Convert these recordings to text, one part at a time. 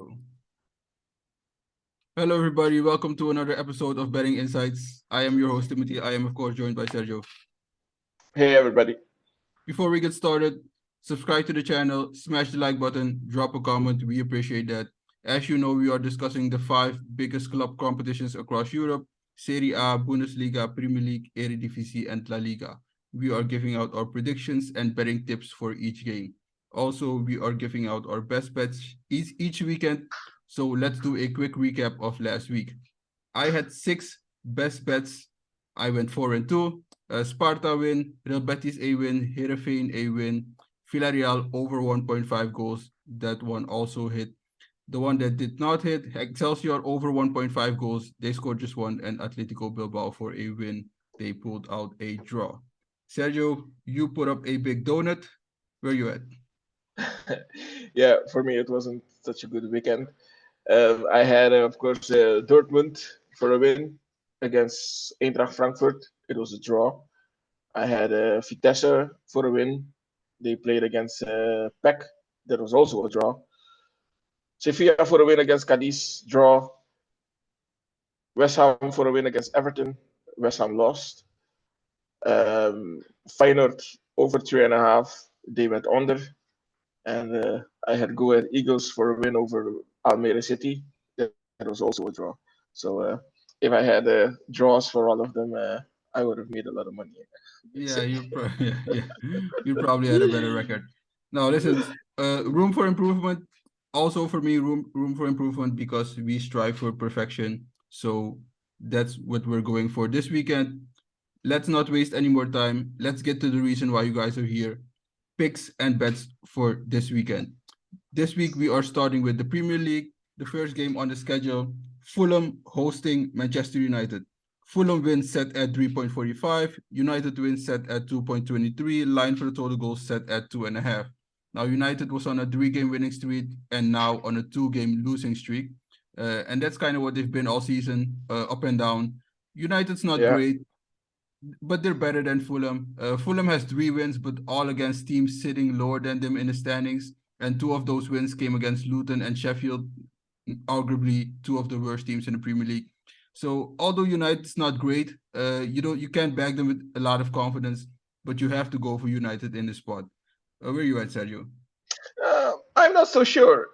Cool. Hello, everybody. Welcome to another episode of Betting Insights. I am your host, Timothy. I am, of course, joined by Sergio. Hey everybody. Before we get started, subscribe to the channel, smash the like button, drop a comment. We appreciate that. As you know, we are discussing the 5 biggest club competitions across Europe: Serie A, Bundesliga, Premier League, Eredivisie, and La Liga. We are giving out our predictions and betting tips for each game. Also, we are giving out our best bets each weekend. So let's do a quick recap of last week. I had 6 best bets. I went 4-2. Sparta win, Real Betis a win, Heerenveen a win, Villarreal over 1.5 goals. That one also hit. The one that did not hit, Excelsior over 1.5 goals. They scored just one, and Atletico Bilbao for a win. They pulled out a draw. Sergio, you put up a big donut. Where you at? Yeah, for me it wasn't such a good weekend. I had, of course, Dortmund for a win against Eintracht Frankfurt. It was a draw. I had Vitesse for a win. They played against PEC. That was also a draw. Sevilla for a win against Cadiz, draw. West Ham for a win against Everton. West Ham lost. Feyenoord over 3.5. They went under. And I had Go Ahead Eagles for a win over Almere City. That was also a draw. So if I had draws for all of them, I would have made a lot of money. Yeah, yeah, you probably had a better record. Now, listen, room for improvement. Also, for me, room for improvement because we strive for perfection. So that's what we're going for this weekend. Let's not waste any more time. Let's get to the reason why you guys are here. Picks and bets for this weekend. This week we are starting with the Premier League. The first game on the schedule: Fulham hosting Manchester United. Fulham win set at 3.45. United win set at 2.23. Line for the total goals set at 2.5. Now United was on a 3-game winning streak and now on a 2-game losing streak. And that's kind of what they've been all season, up and down. United's not Yeah, great, but they're better than Fulham. Fulham has 3 wins, but all against teams sitting lower than them in the standings. And 2 of those wins came against Luton and Sheffield, arguably 2 of the worst teams in the Premier League. So although United's not great, you can't back them with a lot of confidence, but you have to go for United in this spot. Where are you at, Sergio? I'm not so sure.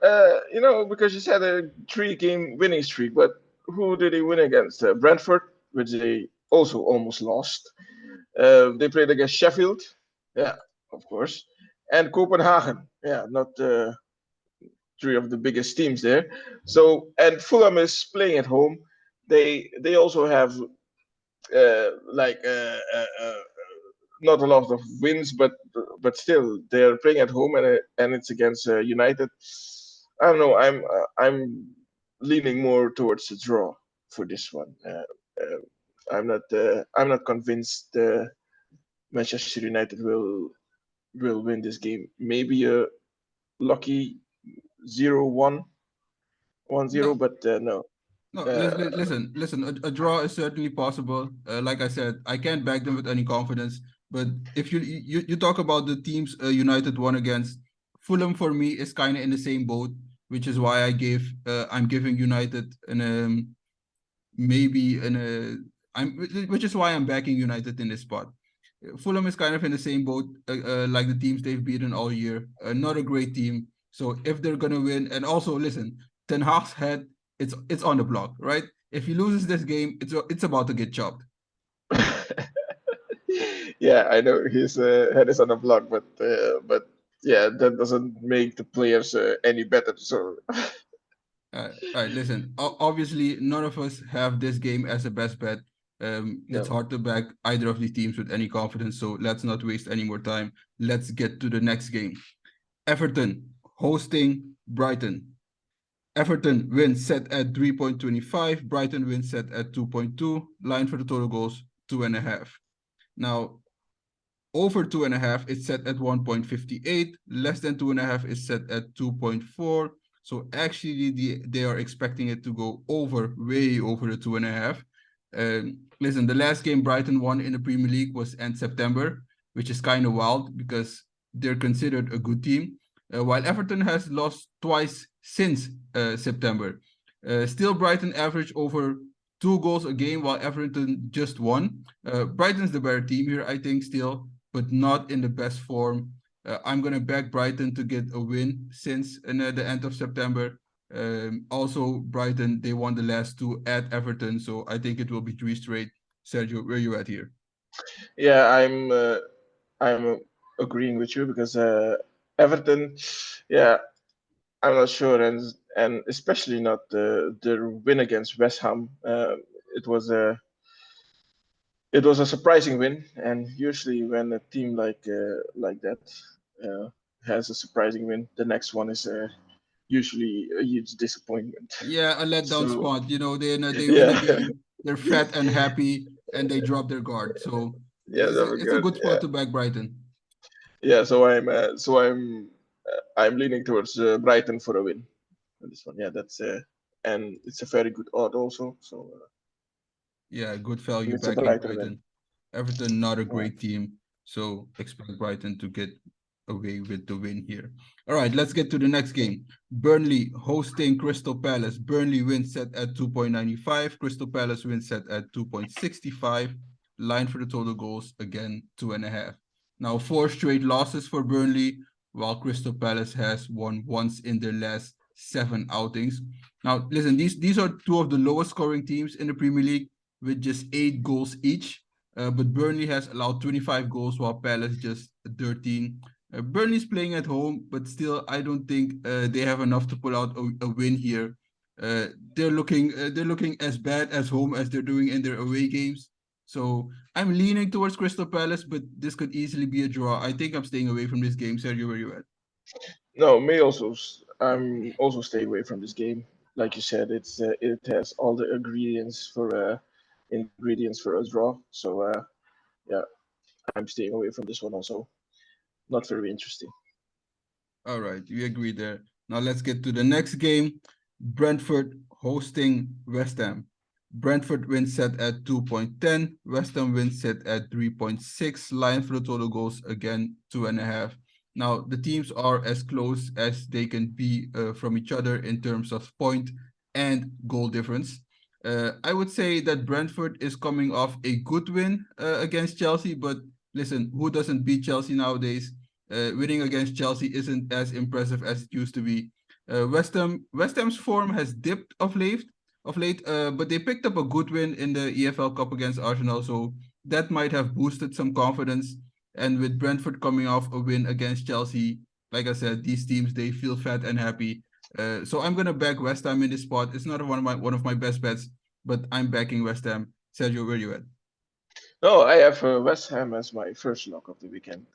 Because you said a 3-game winning streak, but who did they win against? Brentford, which they also almost lost. They played against Sheffield, yeah, of course, and Copenhagen. Yeah, not three of the biggest teams there. So, and Fulham is playing at home. They also have like not a lot of wins, but still they're playing at home, and it's against United. I don't know. I'm leaning more towards the draw for this one. I'm not convinced Manchester United will win this game. Maybe a lucky 0-1, 1-0, No, but no. no. Uh, Listen. A draw is certainly possible. Like I said, I can't back them with any confidence. But if you talk about the teams United won against, Fulham for me is kind of in the same boat, which is why I'm giving United an maybe an which is why I'm backing United in this spot. Fulham is kind of in the same boat like the teams they've beaten all year. Not a great team. So if they're gonna win, and also listen, Ten Hag's head, it's on the block, right? If he loses this game, it's about to get chopped. yeah, I know his head is on the block, but yeah, that doesn't make the players any better. So All right, listen. Obviously, none of us have this game as a best bet. It's no. hard to back either of these teams with any confidence. So let's not waste any more time. Let's get to the next game. Everton hosting Brighton. Everton wins set at 3.25. Brighton wins set at 2.2. Line for the total goals, 2.5. Now, over 2.5 is set at 1.58. Less than 2.5 is set at 2.4. So actually, they are expecting it to go over, way over the 2.5. Listen, the last game Brighton won in the Premier League was end September, which is kind of wild because they're considered a good team. While Everton has lost twice since September. Still, Brighton average over 2 goals a game, while Everton just one. Brighton's the better team here, I think, still, but not in the best form. I'm gonna back Brighton to get a win since the end of September. Also, Brighton they won the last two at Everton, so I think it will be three straight. Sergio, where you at here? Yeah, I'm agreeing with you because Everton, yeah, I'm not sure, and especially not the win against West Ham. It was a it was a surprising win, and usually when a team like that uh, has a surprising win, the next one is usually a huge disappointment. Yeah, a letdown So spot. They win yeah, a game, they're fat and happy, and they drop their guard. So yeah, that was it's a good. good Yeah, spot to back Brighton. yeah. I'm leaning towards Brighton for a win on this one. Yeah, that's and it's a very good odd also. So Yeah, good value it's a backing Brighton win. Brighton. Everton not a Yeah. great team, so expect Brighton to get away with the win here. All right, let's get to the next game. Burnley hosting Crystal Palace. Burnley wins set at 2.95. Crystal Palace wins set at 2.65. Line for the total goals again 2.5. Now four straight losses for Burnley, while Crystal Palace has won once in their last seven outings. Now listen, these are two of the lowest scoring teams in the Premier League with just 8 goals each. But Burnley has allowed 25 goals while Palace just 13. Burnley's playing at home, but still, I don't think they have enough to pull out a win here. They're looking as bad as home as they're doing in their away games. So I'm leaning towards Crystal Palace, but this could easily be a draw. I think I'm staying away from this game. Sergio, where you at? No, me also. I'm also staying away from this game. Like you said, it has all the ingredients for a draw. So yeah, I'm staying away from this one also. Not very interesting. All right, we agree there. Now let's get to the next game. Brentford hosting West Ham. Brentford wins set at 2.10. West Ham wins set at 3.6. Line for the total goals again 2.5. Now the teams are as close as they can be from each other in terms of point and goal difference. I would say that Brentford is coming off a good win against Chelsea, but listen, who doesn't beat Chelsea nowadays? Winning against Chelsea isn't as impressive as it used to be. West Ham's form has dipped of late, but they picked up a good win in the EFL Cup against Arsenal, so that might have boosted some confidence. And with Brentford coming off a win against Chelsea, like I said, these teams they feel fat and happy. So I'm gonna back West Ham in this spot. It's not one of my best bets, but I'm backing West Ham. Sergio, where you at? No, I have West Ham as my first lock of the weekend,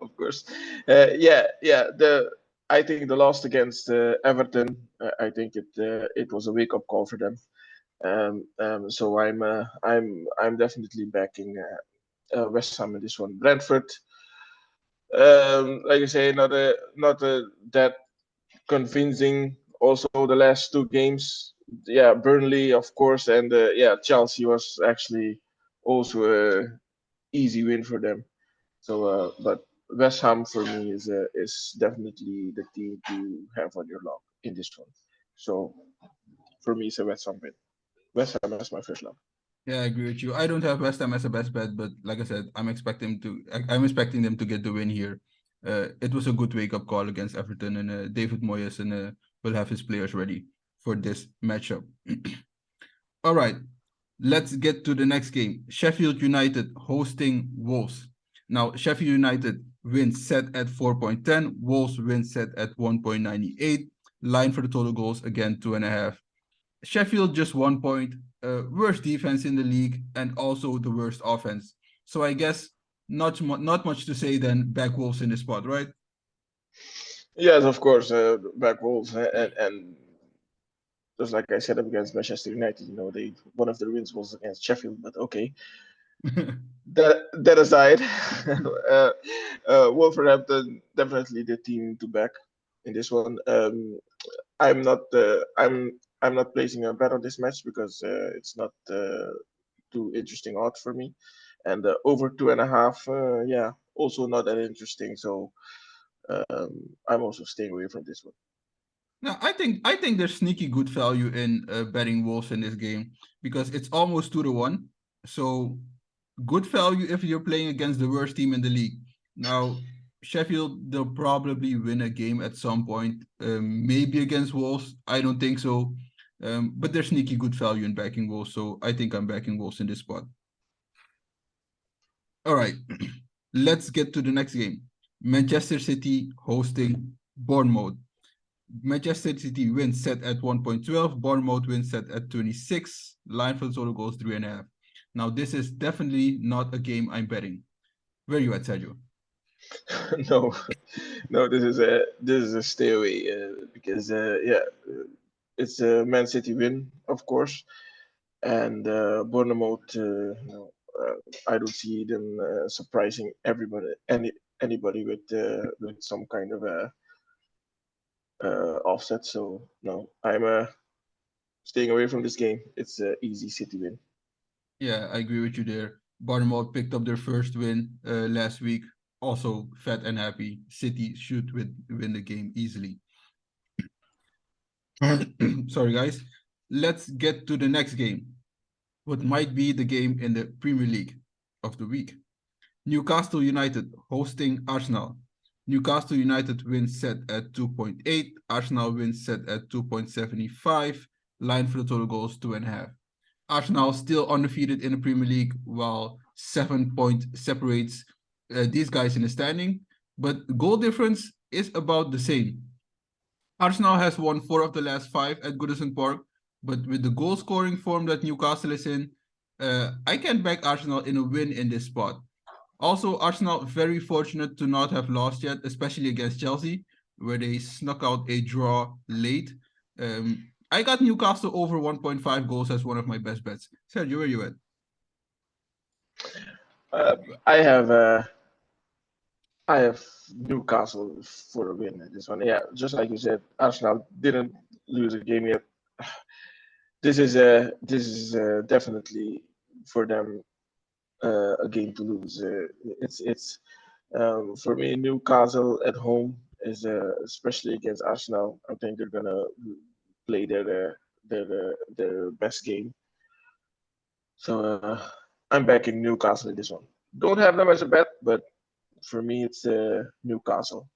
of course. Yeah. I think the loss against Everton. I think it was a wake up call for them. So I'm definitely backing West Ham in this one. Brentford, like I say, not a that convincing. Also, the last two games, yeah, Burnley, of course, and yeah, Chelsea was actually also a easy win for them. So, but West Ham for me is definitely the team to have on your log in this one. So for me, it's a West Ham win. West Ham is my first log. Yeah, I agree with you. I don't have West Ham as a best bet, but like I said, I'm expecting them to get the win here. It was a good wake up call against Everton, and David Moyes and will have his players ready for this matchup. All right, let's get to the next game. Sheffield United hosting Wolves. Now, Sheffield United wins set at 4.10. Wolves win set at 1.98. Line for the total goals again 2.5. Sheffield just 1 point, worst defense in the league, and also the worst offense. So I guess not much to say than back Wolves in this spot, right? Yes, of course, back Wolves, and just like I said up against Manchester United, they one of their wins was against Sheffield, but okay. That aside, Wolverhampton definitely the team to back in this one. I'm not I'm not placing a bet on this match because it's not too interesting odds for me, and over 2.5, yeah, also not that interesting. So I'm also staying away from this one. Now, I think there's sneaky good value in betting Wolves in this game because it's almost 2-1. So good value if you're playing against the worst team in the league. Now, Sheffield, they'll probably win a game at some point, maybe against Wolves. I don't think so. But there's sneaky good value in backing Wolves, so I think I'm backing Wolves in this spot. All right, let's get to the next game. Manchester City hosting Bournemouth. Manchester City wins set at 1.12. Bournemouth wins set at 26. Line for the total goals 3.5. Now, this is definitely not a game I'm betting. Where are you at, Sergio? No, no, this is a stay away because yeah, it's a Man City win, of course, and Bournemouth. I don't see them surprising anybody with some kind of a offset. So no, I'm staying away from this game. It's an easy City win. Yeah, I agree with you there. Bournemouth picked up their first win last week. Also fat and happy. City should win the game easily. Sorry, guys. Let's get to the next game. What might be the game in the Premier League of the week. Newcastle United hosting Arsenal. Newcastle United wins set at 2.8. Arsenal wins set at 2.75. Line for the total goals 2.5. Arsenal still undefeated in the Premier League, while 7 point separates these guys in the standing. But goal difference is about the same. Arsenal has won 4 of the last 5 at Goodison Park, but with the goal scoring form that Newcastle is in, I can back Arsenal in a win in this spot. Also, Arsenal very fortunate to not have lost yet, especially against Chelsea, where they snuck out a draw late. I got Newcastle over 1.5 goals as one of my best bets. Sergio, where you at? Uh, I have uh, I have Newcastle for a win at this one. Yeah, just like you said, Arsenal didn't lose a game yet. This is definitely for them a game to lose. It's for me Newcastle at home is especially against Arsenal. I think they're gonna play their best game. So I'm backing Newcastle in this one. Don't have them as a bet, but for me it's Newcastle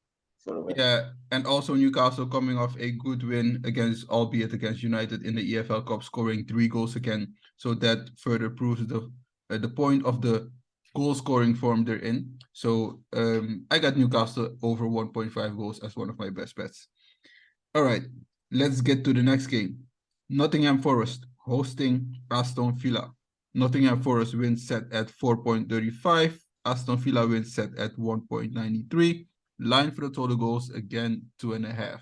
for a win. Yeah, and also Newcastle coming off a good win against, albeit against United in the EFL Cup, scoring 3 goals again. So that further proves the point of the goal scoring form they're in. So I got Newcastle over 1.5 goals as one of my best bets. All right, let's get to the next game. Nottingham Forest hosting Aston Villa. Nottingham Forest wins set at 4.35. Aston Villa wins set at 1.93. Line for the total goals again 2.5.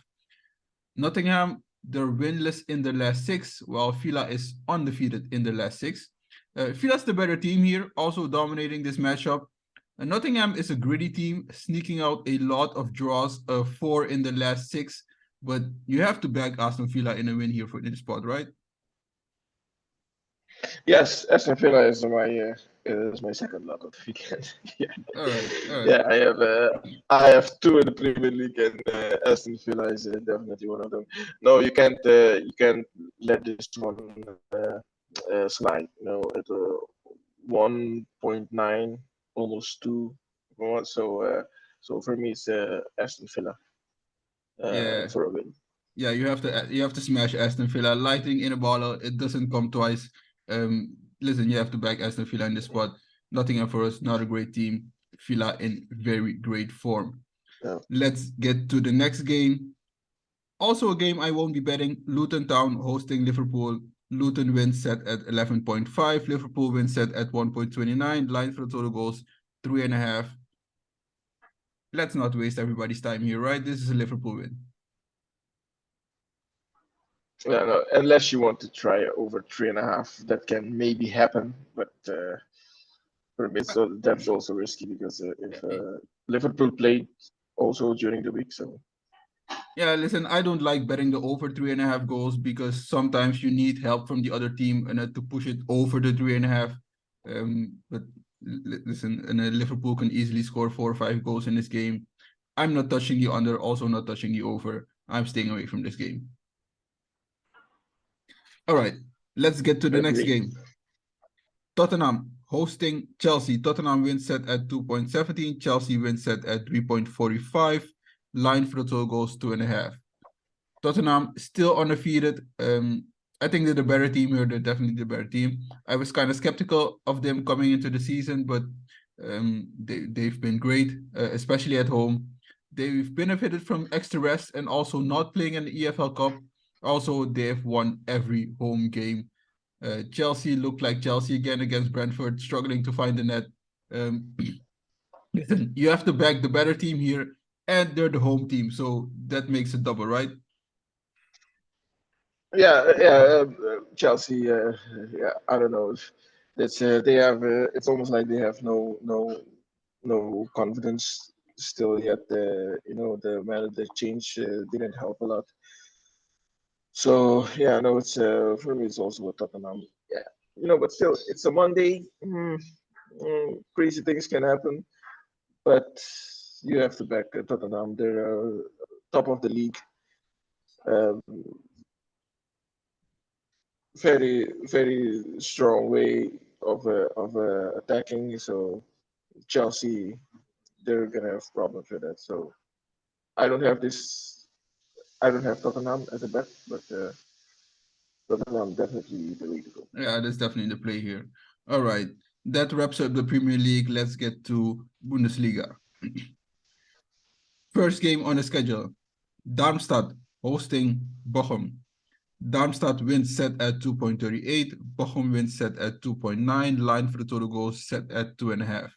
Nottingham, they're winless in their last 6, while Villa is undefeated in their last 6. Villa's the better team here, also dominating this matchup. Nottingham is a gritty team, sneaking out a lot of draws, 4 in the last 6. But you have to back Aston Villa in a win here for this spot, right? Yes, Aston Villa is my second luck of the weekend. Yeah, All right, all right. yeah. I have two in the Premier League, and Aston Villa is definitely one of them. No, you can't let this one slide. At 1.9, almost 2. So for me, it's Aston Villa Yeah, for a win. yeah. You have to smash Aston Villa. Lighting in a bottle, it doesn't come twice. Listen, you have to back Aston Villa in this spot. Nottingham Forest, not a great team. Villa in very great form. Yeah. Let's get to the next game. Also a game I won't be betting. Luton Town hosting Liverpool. Luton wins set at 11.5. Liverpool wins set at 1.29. Line for the total goals 3.5. Let's not waste everybody's time here, right? This is a Liverpool win. Yeah, no, unless you want to try over 3.5, that can maybe happen, but for me, so that's also risky because if Liverpool played also during the week, so Yeah, listen, I don't like betting the over 3.5 goals because sometimes you need help from the other team and to push it over the 3.5. But listen, and Liverpool can easily score 4 or 5 goals in this game. I'm not touching the under, also not touching the over. I'm staying away from this game. All right, let's get to the next Agree. game. Tottenham hosting Chelsea. Tottenham wins set at 2.17. Chelsea wins set at 3.45. Line for the total goals 2.5. Tottenham still undefeated. I think they're the better team here. They're definitely the better team. I was kind of skeptical of them coming into the season, but they've been great, especially at home. They've benefited from extra rest and also not playing in the EFL Cup. Also, they've won every home game. Chelsea looked like Chelsea again against Brentford, struggling to find the net. Um, listen, you have to back the better team here, and they're the home team, so that makes it double, right? Chelsea. Yeah, I don't know. It's they have. It's almost like they have no confidence still yet. The manager change didn't help a lot. So yeah, no, it's for me. It's also a Tottenham. Yeah, but still, it's a Monday. Crazy things can happen, but you have to back Tottenham. They're top of the league. Um, very strong way of attacking. So Chelsea, they're gonna have problems with that. So I don't have this. I don't have Tottenham as a bet, but Tottenham definitely the way to go. Yeah, that's definitely the play here. All right, that wraps up the Premier League. Let's get to Bundesliga. First game on the schedule: Darmstadt hosting Bochum. Darmstadt wins set at 2.38. Bochum wins set at 2.9. Line for the total goals set at 2.5.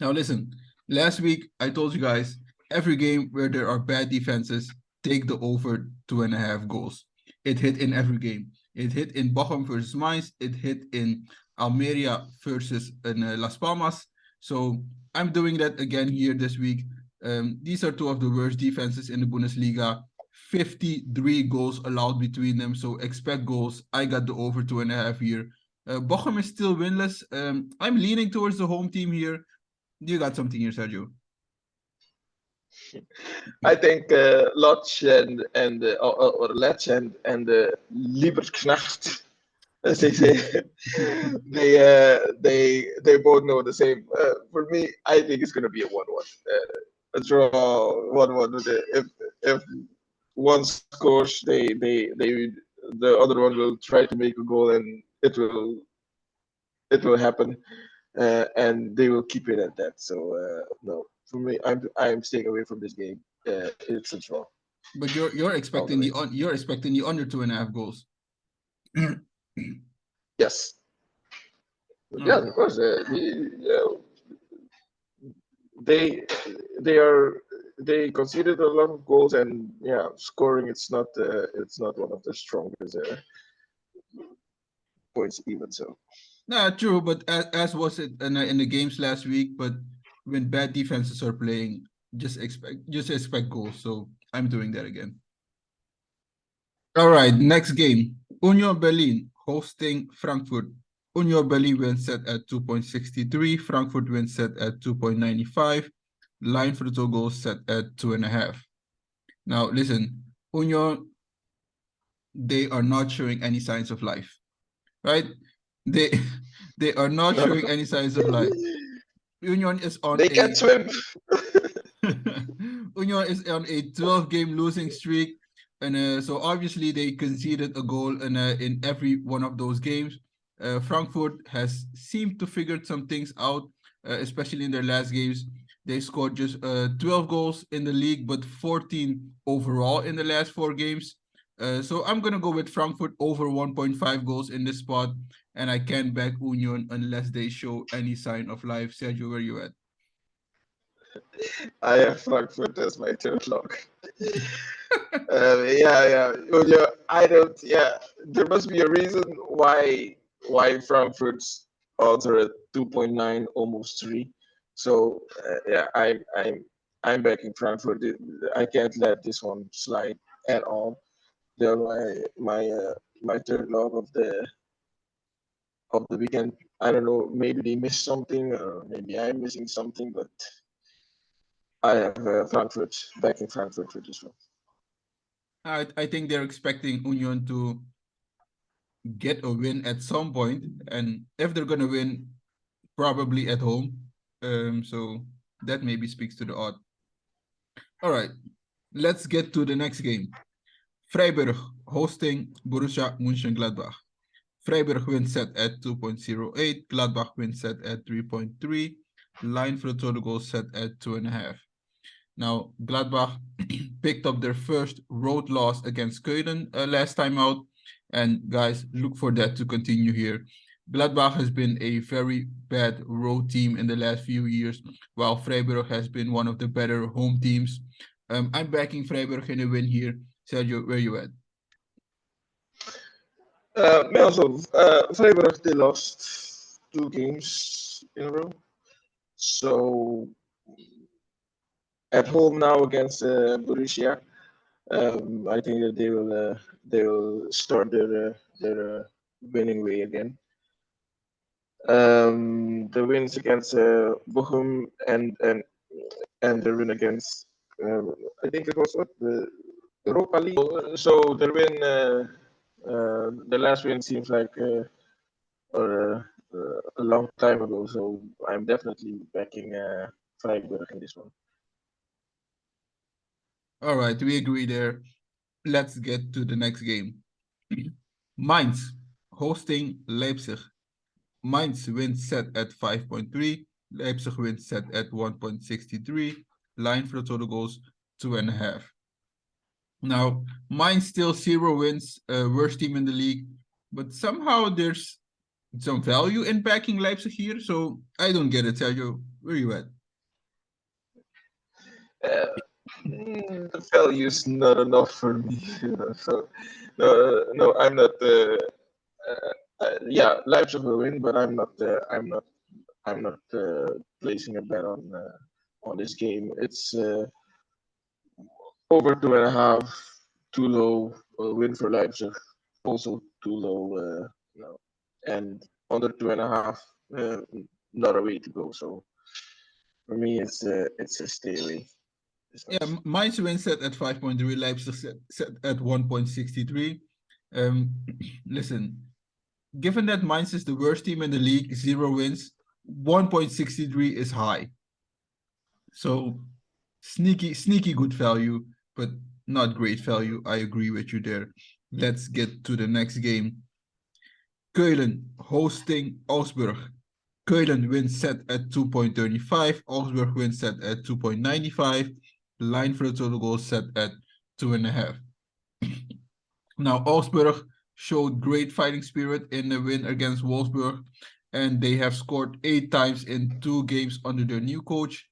Now listen, last week I told you guys every game where there are bad defenses, take the over 2.5 goals. It hit in every game. It hit in Bochum versus Mainz. It hit in Almeria versus Las Palmas. So I'm doing that again here this week. These are two of the worst defenses in the Bundesliga. 53 goals allowed between them. So expect goals. I got the over 2.5 here. Bochum is still winless. I'm leaning towards the home team here. You got something here, Sergio. I think Lodge or Lech and Lieberknecht, as they say, they both know the same. For me, I think it's gonna be a 1-1. A draw 1-1. If one scores, they the other one will try to make a goal, and it will happen, and they will keep it at that. So no, for me, I'm staying away from this game. It's a draw But you're all the expecting way. you're expecting the under 2.5 goals. All Yes, yeah, right. of course. They they are they conceded a lot of goals, and yeah, scoring it's not one of the strongest points even. So Nah, true, but as was it in the games last week, but when bad defenses are playing, just expect goals. So I'm doing that again. All right, next game. Union Berlin hosting Frankfurt. Union Berlin wins set at 2.63. Frankfurt wins set at 2.95. Line for the total goals set at 2.5. Now listen, Union, they are not showing any signs of life, right? They they are not no, showing any signs of life. Union is on they a can't swim. Union is on a 12-game losing streak, and so obviously they conceded a goal in every one of those games. Frankfurt has seemed to figure some things out, especially in their last games. They scored just 12 goals in the league, but 14 overall in the last 4 games. So I'm gonna go with Frankfurt over 1.5 goals in this spot, and I can't back Union unless they show any sign of life. Sergio, where you at? I have Frankfurt as my third lock. Yeah. I don't. Yeah, there must be a reason why Frankfurt's odds are at 2.9, almost 3. So yeah, I'm backing Frankfurt. I can't let this one slide at all. They're my third lock of the weekend. I don't know. Maybe they missed something, or maybe I'm missing something, but I have Frankfurt backing Frankfurt for this one. I think they're expecting Union to get a win at some point, and if they're gonna win, probably at home. So that maybe speaks to the odd. All right, let's get to the next game. Freiburg hosting Borussia Mönchengladbach. Freiburg wins set at 2.08. Gladbach wins set at 3.3. Line for the total goal set at 2.5. Now, Gladbach picked up their first road loss against Keulen last time out. And guys, look for that to continue here. Gladbach has been a very bad road team in the last few years, while Freiburg has been one of the better home teams. I'm backing Freiburg in a win here. Sergio, where you at? Also, Freiburg, they lost 2 games in a row. So at home now against Borussia, I think that they will start their winning way again. The wins against Bochum and the win against I think it was what the Europa League. So the win, the last win seems like a long time ago. So I'm definitely backing Freiburg in this one. All right, we agree there. Let's get to the next game. Mainz hosting Leipzig. Mainz wins set at 5.3. Leipzig wins set at 1.63. Line for the total goals 2.5. Now, Mainz still 0 wins, worst team in the league, but somehow there's some value in backing Leipzig here. So I don't get it, Sergio. Where are you at? The value is not enough for me. So no, I'm not. Yeah, Leipzig will win, but I'm not placing a bet on this game. It's over 2.5, too low. Win for Leipzig, also too low. No, and under 2.5, not a way to go. So for me, it's a stay away. This Yeah, match. Mainz wins set at 5.3. Leipzig set at 1.63. Um, listen, given that Mainz is the worst team in the league, 0 wins, 1.63 is high. So sneaky good value, but not great value. I agree with you there. Let's get to the next game. Keulen hosting Augsburg. Keulen wins set at 2.35. Augsburg wins set at 2.95. Line for the total goal set at 2.5. Now, Augsburg showed great fighting spirit in the win against Wolfsburg, and they have scored 8 times in 2 games under their new coach.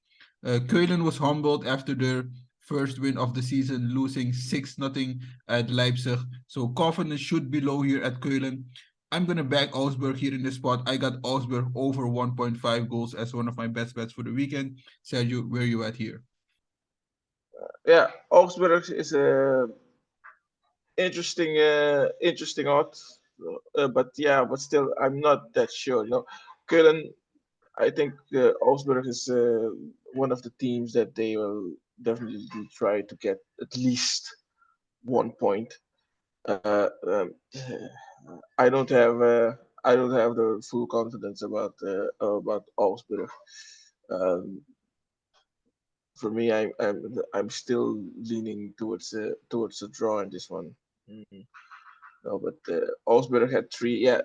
Keulen was humbled after their first win of the season, losing 6-0 at Leipzig. So confidence should be low here at Keulen. I'm going to back Augsburg here in this spot. I got Augsburg over 1.5 goals as one of my best bets for the weekend. Sergio, where are you at here? Yeah, Augsburg is a interesting odds, but yeah, but still, I'm not that sure. Köln, I think Augsburg is one of the teams that they will definitely try to get at least 1 point. I don't have the full confidence about Augsburg. Um, for me, I'm still leaning towards a draw in this one. Mm. No, but Augsburg had 3. Yeah,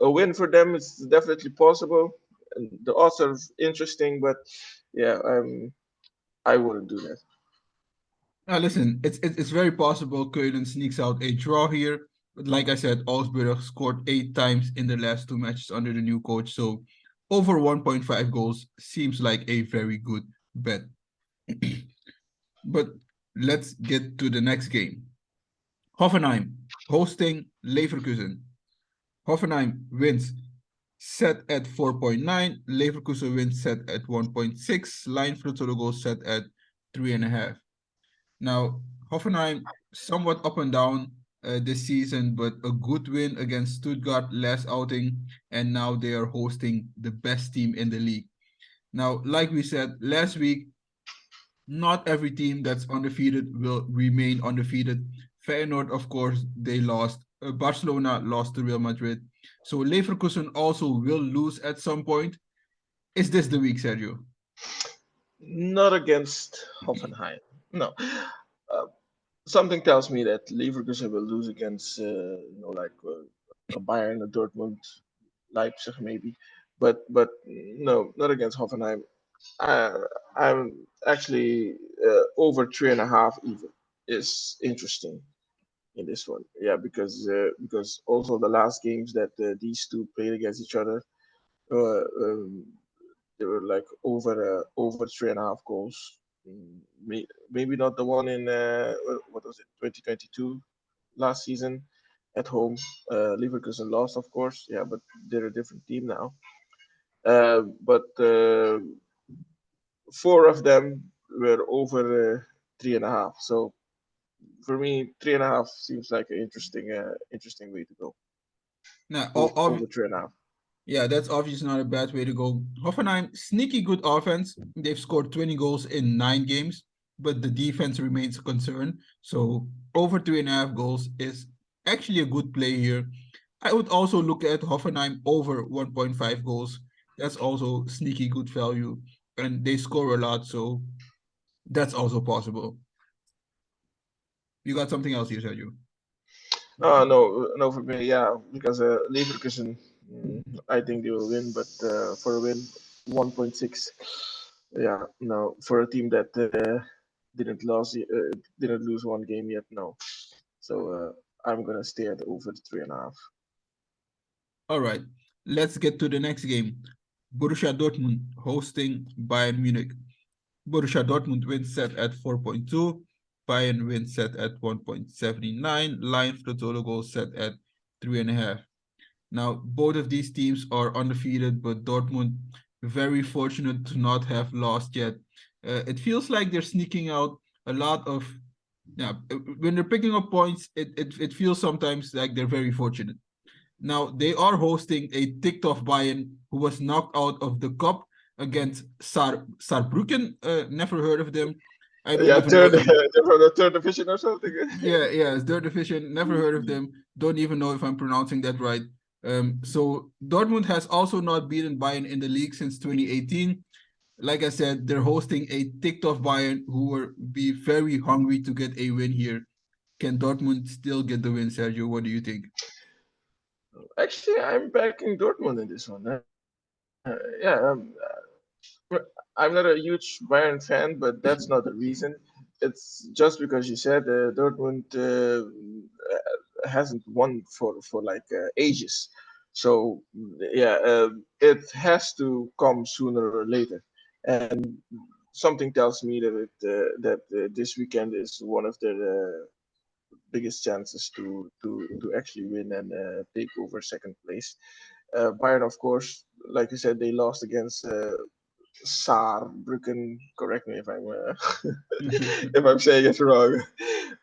a win for them is definitely possible. And the odds are interesting, but yeah, I wouldn't do that. Now, listen, it's very possible Keulen sneaks out a draw here. But like I said, Augsburg scored 8 times in the last 2 matches under the new coach. So over 1.5 goals seems like a very good bet. But let's get to the next game. Hoffenheim hosting Leverkusen. Hoffenheim wins set at 4.9. Leverkusen wins set at 1.6. Line for the total goal set at 3.5. Now, Hoffenheim somewhat up and down this season, but a good win against Stuttgart last outing, and now they are hosting the best team in the league. Now, like we said last week, Not every team that's undefeated will remain undefeated. Feyenoord, of course, they lost. Barcelona lost to Real Madrid. So Leverkusen also will lose at some point. Is this the week, Sergio? Not against Hoffenheim. No. Uh, Something tells me that Leverkusen will lose against, a Bayern, a Dortmund, Leipzig maybe, but no, not against Hoffenheim. I, I'm actually over 3.5 even is interesting in this one. Yeah, because also the last games that these two played against each other, uh, um, they were like over 3.5 goals. Maybe not the one in what was it, 2022 last season at home. Leverkusen lost, of course. Yeah, but they're a different team now. But four of them were over 3.5. So for me, 3.5 seems like an interesting way to go. Now, Over 3.5. yeah, that's obviously not a bad way to go. Hoffenheim, sneaky good offense. They've scored 20 goals in 9 games, but the defense remains a concern. So over 3.5 goals is actually a good play here. I would also look at Hoffenheim over 1.5 goals. That's also sneaky good value. And they score a lot, so that's also possible. You got something else here, Sergio? No, no, for me, yeah, because Leverkusen, I think they will win, but for a win, 1.6, yeah, no, for a team that didn't lose one game yet, no. So I'm gonna stay at over 3.5. All right, let's get to the next game. Borussia Dortmund hosting Bayern Munich. Borussia Dortmund wins set at 4.2. Bayern wins set at 1.79. Line for the total goal set at 3.5. Now, both of these teams are undefeated, but Dortmund very fortunate to not have lost yet. It feels like they're sneaking out a lot of, yeah, when they're picking up points, it feels sometimes like they're very fortunate. Now they are hosting a ticked off Bayern who was knocked out of the cup against Saarbrücken. Never heard of them. I don't Yeah, even know third, if I'm they're from the third division or something. yeah, it's their division. Never heard of them. Don't even know if I'm pronouncing that right. So Dortmund has also not beaten Bayern in the league since 2018. Like I said, they're hosting a ticked off Bayern who will be very hungry to get a win here. Can Dortmund still get the win, Sergio? What do you think? Actually, I'm backing Dortmund in this one. Yeah, I'm not a huge Bayern fan, but that's not the reason. It's just because you said Dortmund hasn't won for like ages. So yeah, it has to come sooner or later. And something tells me that this weekend is one of their biggest chances to actually win and take over second place. Bayern, of course, like you said, they lost against Saarbrücken. Correct me if I'm if I'm saying it wrong.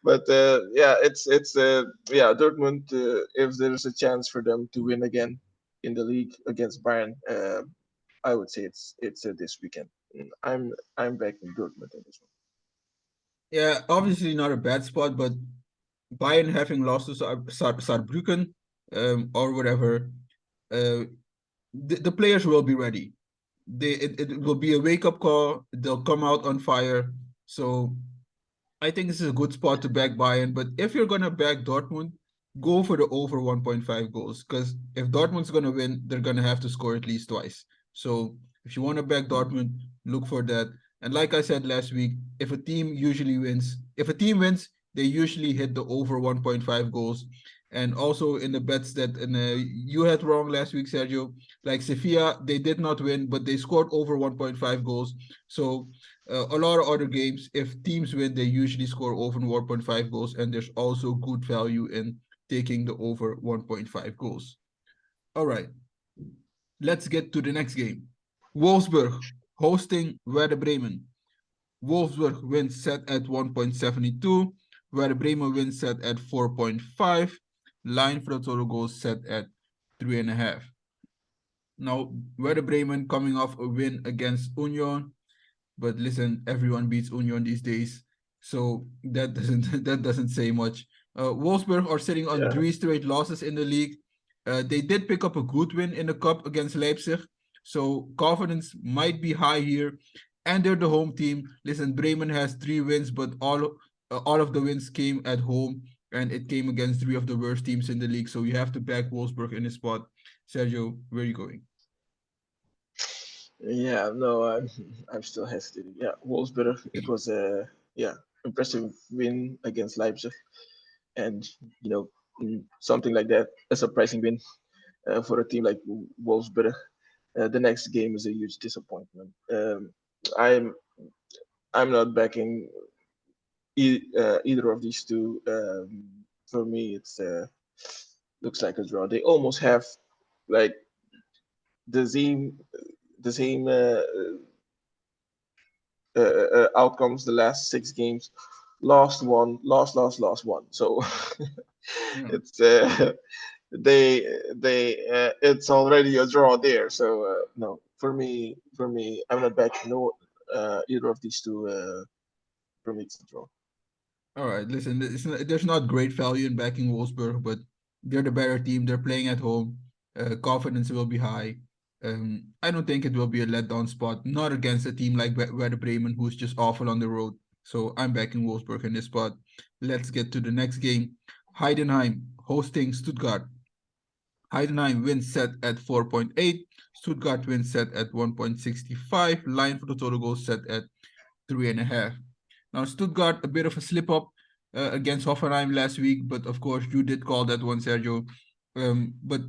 But yeah, it's yeah, Dortmund. If there's a chance for them to win again in the league against Bayern, I would say it's this weekend. I'm backing Dortmund in this one. Yeah, obviously not a bad spot, but Bayern having lost to Saarbrücken or whatever, the players will be ready. It will be a wake up call. They'll come out on fire. So I think this is a good spot to back Bayern. But if you're gonna back Dortmund, go for the over 1.5 goals. Because if Dortmund's gonna win, they're gonna have to score at least twice. So if you want to back Dortmund, look for that. And like I said last week, if a team wins, they usually hit the over 1.5 goals. And also in the bets that you had wrong last week, Sergio. Like Sevilla, they did not win, but they scored over 1.5 goals. So a lot of other games, if teams win, they usually score over 1.5 goals, and there's also good value in taking the over 1.5 goals. All right, let's get to the next game. Wolfsburg hosting Werder Bremen. Wolfsburg wins set at 1.72. Werder Bremen wins set at 4.5. Line for the total goals set at 3.5. Now, Werder Bremen coming off a win against Union. But listen, everyone beats Union these days, so that doesn't that doesn't say much. Wolfsburg are sitting on Yeah. 3 straight losses in the league. They did pick up a good win in the cup against Leipzig, so confidence might be high here. And they're the home team. Listen, Bremen has 3 wins, but all of the wins came at home, and it came against 3 of the worst teams in the league. So you have to back Wolfsburg in this spot. Sergio, where are you going? Yeah, no, I'm still hesitating. Yeah, Wolfsburg. It was a impressive win against Leipzig, and you know something like that, a surprising win for a team like Wolfsburg. The next game is a huge disappointment. I'm I'm not backing either of these two. For me, it's looks like a draw. They almost have like the same outcomes the last 6 games. Lost one, lost one. So Yeah. it's they it's already a draw there. So no, for me, I'm not backing no either of these two. For me, it's a draw. All right, listen, there's not great value in backing Wolfsburg, but they're the better team. They're playing at home. Confidence will be high. I don't think it will be a letdown spot, not against a team like Werder Bremen, who's just awful on the road. So I'm backing Wolfsburg in this spot. Let's get to the next game. Heidenheim hosting Stuttgart. Heidenheim wins set at 4.8. Stuttgart wins set at 1.65. Line for the total goal set at 3.5. Now, Stuttgart, a bit of a slip up against Hoffenheim last week, but of course, you did call that one, Sergio. But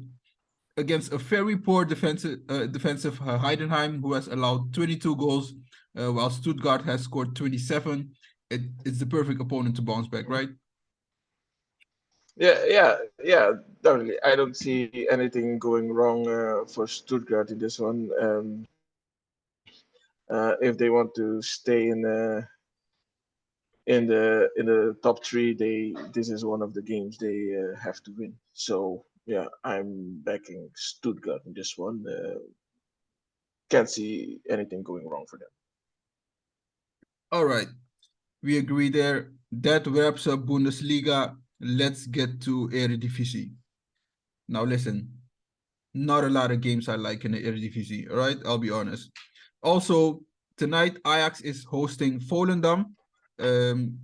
against a very poor defensive Heidenheim, who has allowed 22 goals, while Stuttgart has scored 27, it's the perfect opponent to bounce back, right? Yeah, definitely. I don't see anything going wrong for Stuttgart in this one. If they want to stay in the top three, they this is one of the games they have to win. So yeah, I'm backing Stuttgart in this one. Can't see anything going wrong for them. All right, we agree there. That wraps up Bundesliga. Let's get to Eredivisie. Now, listen, not a lot of games I like in the Eredivisie. All right, I'll be honest. Also, tonight Ajax is hosting Volendam. Um,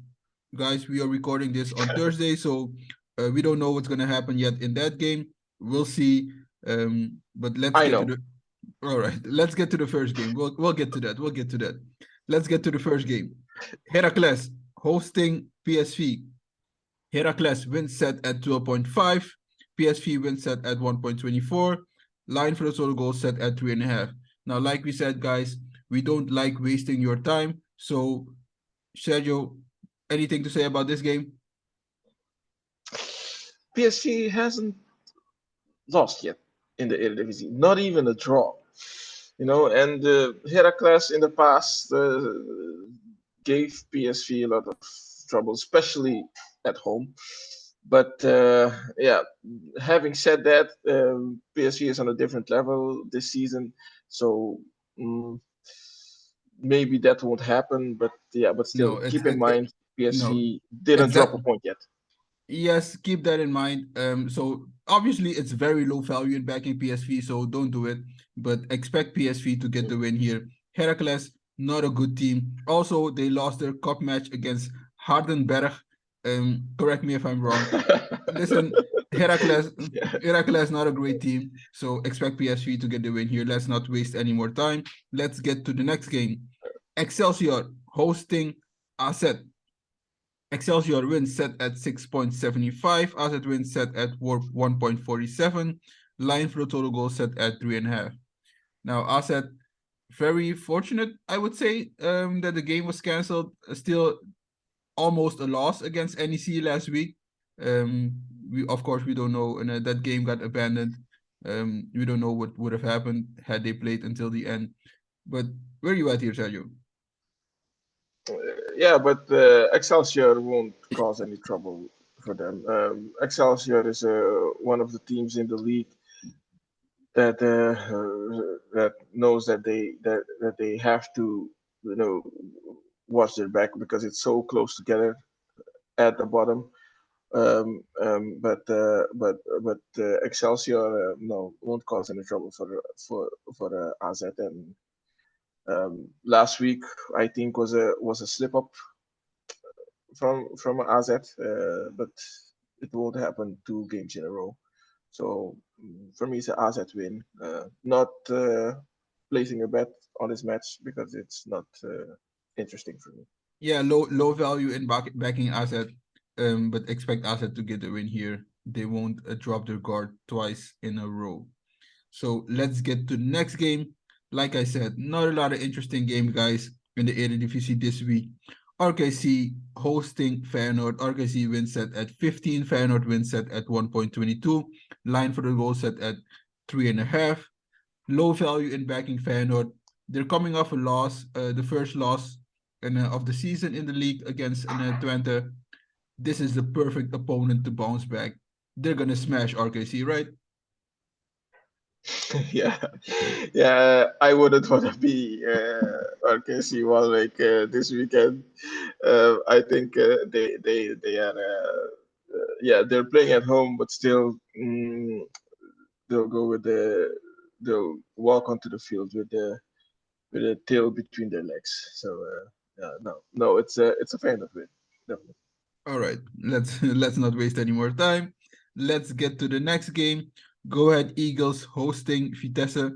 guys, we are recording this on Thursday, so we don't know what's gonna happen yet in that game. We'll see. But let's I get to know. the. All right, let's get to the first game. We'll get to that. We'll get to that. Let's get to the first game. Heracles hosting PSV. Heracles wins set at 12.5. PSV wins set at 1.24. Line for the total goal set at 3.5. Now, like we said, guys, we don't like wasting your time. So, Sergio, anything to say about this game? PSG hasn't lost yet in the Eredivisie, not even a draw. And Heracles in the past gave PSV a lot of trouble, especially at home. But yeah, having said that, PSG is on a different level this season, so mm, maybe that won't happen. But yeah, but No, still, keep in mind no, PSV didn't drop a exact. point yet. Yes, keep that in mind. So obviously it's very low value in backing PSV, so don't do it. But expect PSV to get the win here. Heracles, not a good team. Also, they lost their cup match against Hardenberg. Correct me if I'm wrong. Listen, Heracles, Yeah. Heracles not a great team, so expect PSV to get the win here. Let's not waste any more time. Let's get to the next game. Excelsior hosting Asset. Excelsior wins set at 6.75. Asset wins set at 1.47. Line for the total goal set at 3.5. Now, Asset, very fortunate, I would say, that the game was cancelled. Still almost a loss against NEC last week. We of course we don't know, and that game got abandoned. We don't know what would have happened had they played until the end. But where are you at here, Sergio? Yeah, but Excelsior won't cause any trouble for them. Excelsior is one of the teams in the league that knows that they have to. watch their back because it's so close together at the bottom. But Excelsior no won't cause any trouble for AZ. And last week I think was a slip up from AZ, but it won't happen 2 games in a row. So for me, it's an AZ win. Not placing a bet on this match because it's not interesting for me. Yeah, low value in backing asset, but expect asset to get the win here. They won't drop their guard twice in a row. So let's get to the next game. Like I said, not a lot of interesting game, guys, in the Eredivisie this week. RKC hosting Feyenoord. RKC wins set at 15. Feyenoord wins set at 1.22. Line for the goal set at 3.5. Low value in backing Feyenoord. They're coming off a loss, the first loss of the season in the league against Twente. This is the perfect opponent to bounce back. They're gonna smash RKC, right? Yeah, yeah. I wouldn't want to be RKC Walwick this weekend. I think they are yeah, they're playing at home, but still they'll go with they'll walk onto the field with a tail between their legs. So no, it's a fan of it. Definitely. All right, let's let's not waste any more time. Let's get to the next game. Go Ahead Eagles hosting Vitesse.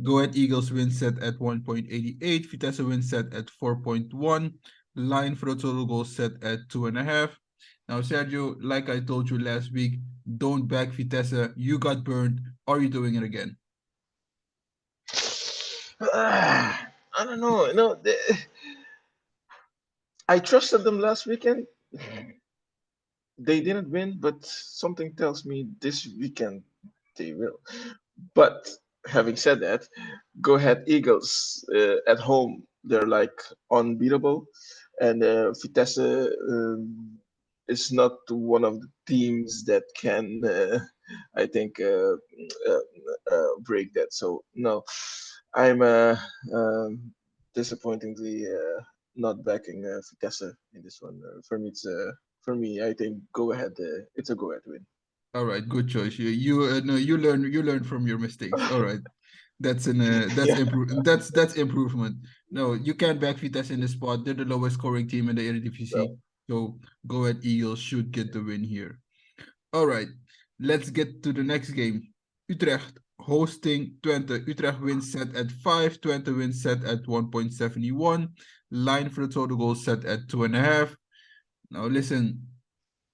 Go Ahead Eagles win set at 1.88. Vitesse win set at 4.1. Line for the total goal set at 2.5. Now, Sergio, like I told you last week, don't back Vitesse. You got burned. Are you doing it again? I don't know. No, I trusted them last weekend. They didn't win, but something tells me this weekend they will. But having said that, go ahead Eagles at home. They're like unbeatable, and Vitesse is not one of the teams that can, I think, break that. So no, I'm disappointingly not backing Vitesse in this one. For me, I think go ahead. It's a go ahead win. All right, good choice. You no, you learn from your mistakes. All right. Yeah. That's improvement. No, you can't back Vitesse in the spot. They're the lowest scoring team in the Eredivisie. No. So Go Ahead Eagles should get the win here. All right, let's get to the next game. Utrecht hosting Twente. Utrecht wins set at 5. Twente wins set at 1.71. Line for the total goal set at 2.5. Now listen,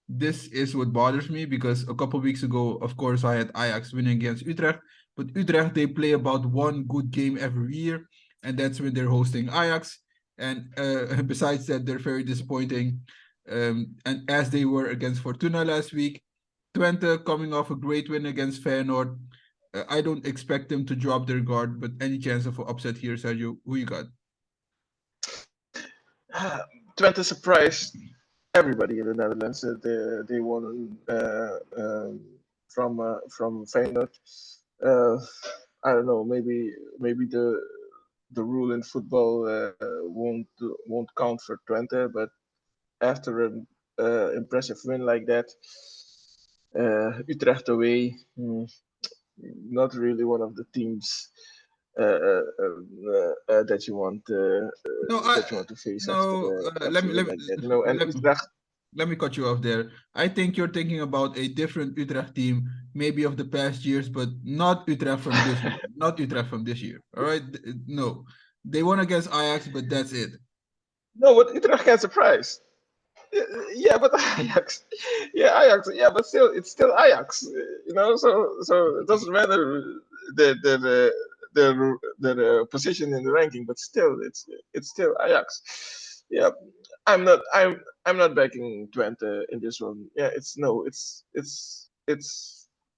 this is what bothers me because a couple weeks ago, of course, I had Ajax winning against Utrecht, but Utrecht they play about one good game every year, and that's when they're hosting Ajax. And besides that, they're very disappointing. And as they were against Fortuna last week, Twente coming off a great win against Feyenoord. I don't expect them to drop their guard, but any chance of an upset here, Sergio? Who you got? Twente surprised everybody in the Netherlands. They won from Feyenoord. Uh, I don't know. Maybe the rule in football won't count for Twente, but after an impressive win like that, Utrecht away, not really one of the teams No, I that you want to face no. after a win like that. And Let Utrecht. let me cut you off there. I think you're thinking about a different Utrecht team, maybe of the past years, but not Utrecht from this year. Not Utrecht from this year. All right? No. They won against Ajax, but that's it. No, but Utrecht can surprise. Yeah, but Ajax, yeah, but still, it's still Ajax, So it doesn't matter the position in the ranking, but still, it's still Ajax. Yeah, I'm not backing Twente in this one. Yeah, it's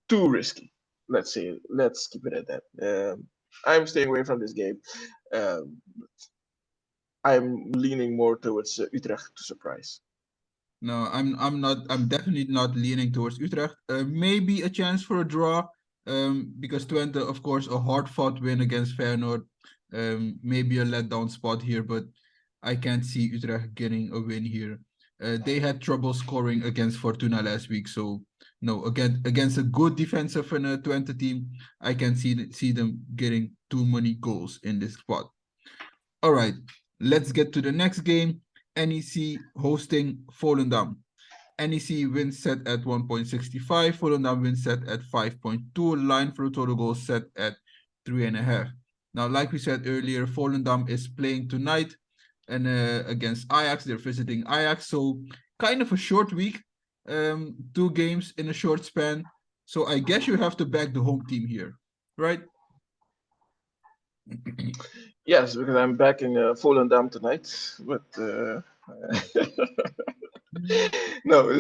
too risky. Let's keep it at that. I'm staying away from this game. Um, I'm leaning more towards Utrecht to surprise. No, I'm definitely not leaning towards Utrecht. Maybe a chance for a draw. Because Twente, of course, a hard-fought win against Feyenoord. Maybe a letdown spot here, but I can't see Utrecht getting a win here. They had trouble scoring against Fortuna last week, so no, again against a good defensive and a Twente team, I can see them getting too many goals in this spot. All right, let's get to the next game. NEC hosting Volendam. NEC wins set at 1.65. Volendam wins set at 5.2. Line for total goals set at 3.5. Now, like we said earlier, Volendam is playing tonight and against Ajax. They're visiting Ajax. So kind of a short week. Two games in a short span. So I guess you have to back the home team here, right? Yes, because I'm back in Volendam tonight, but no,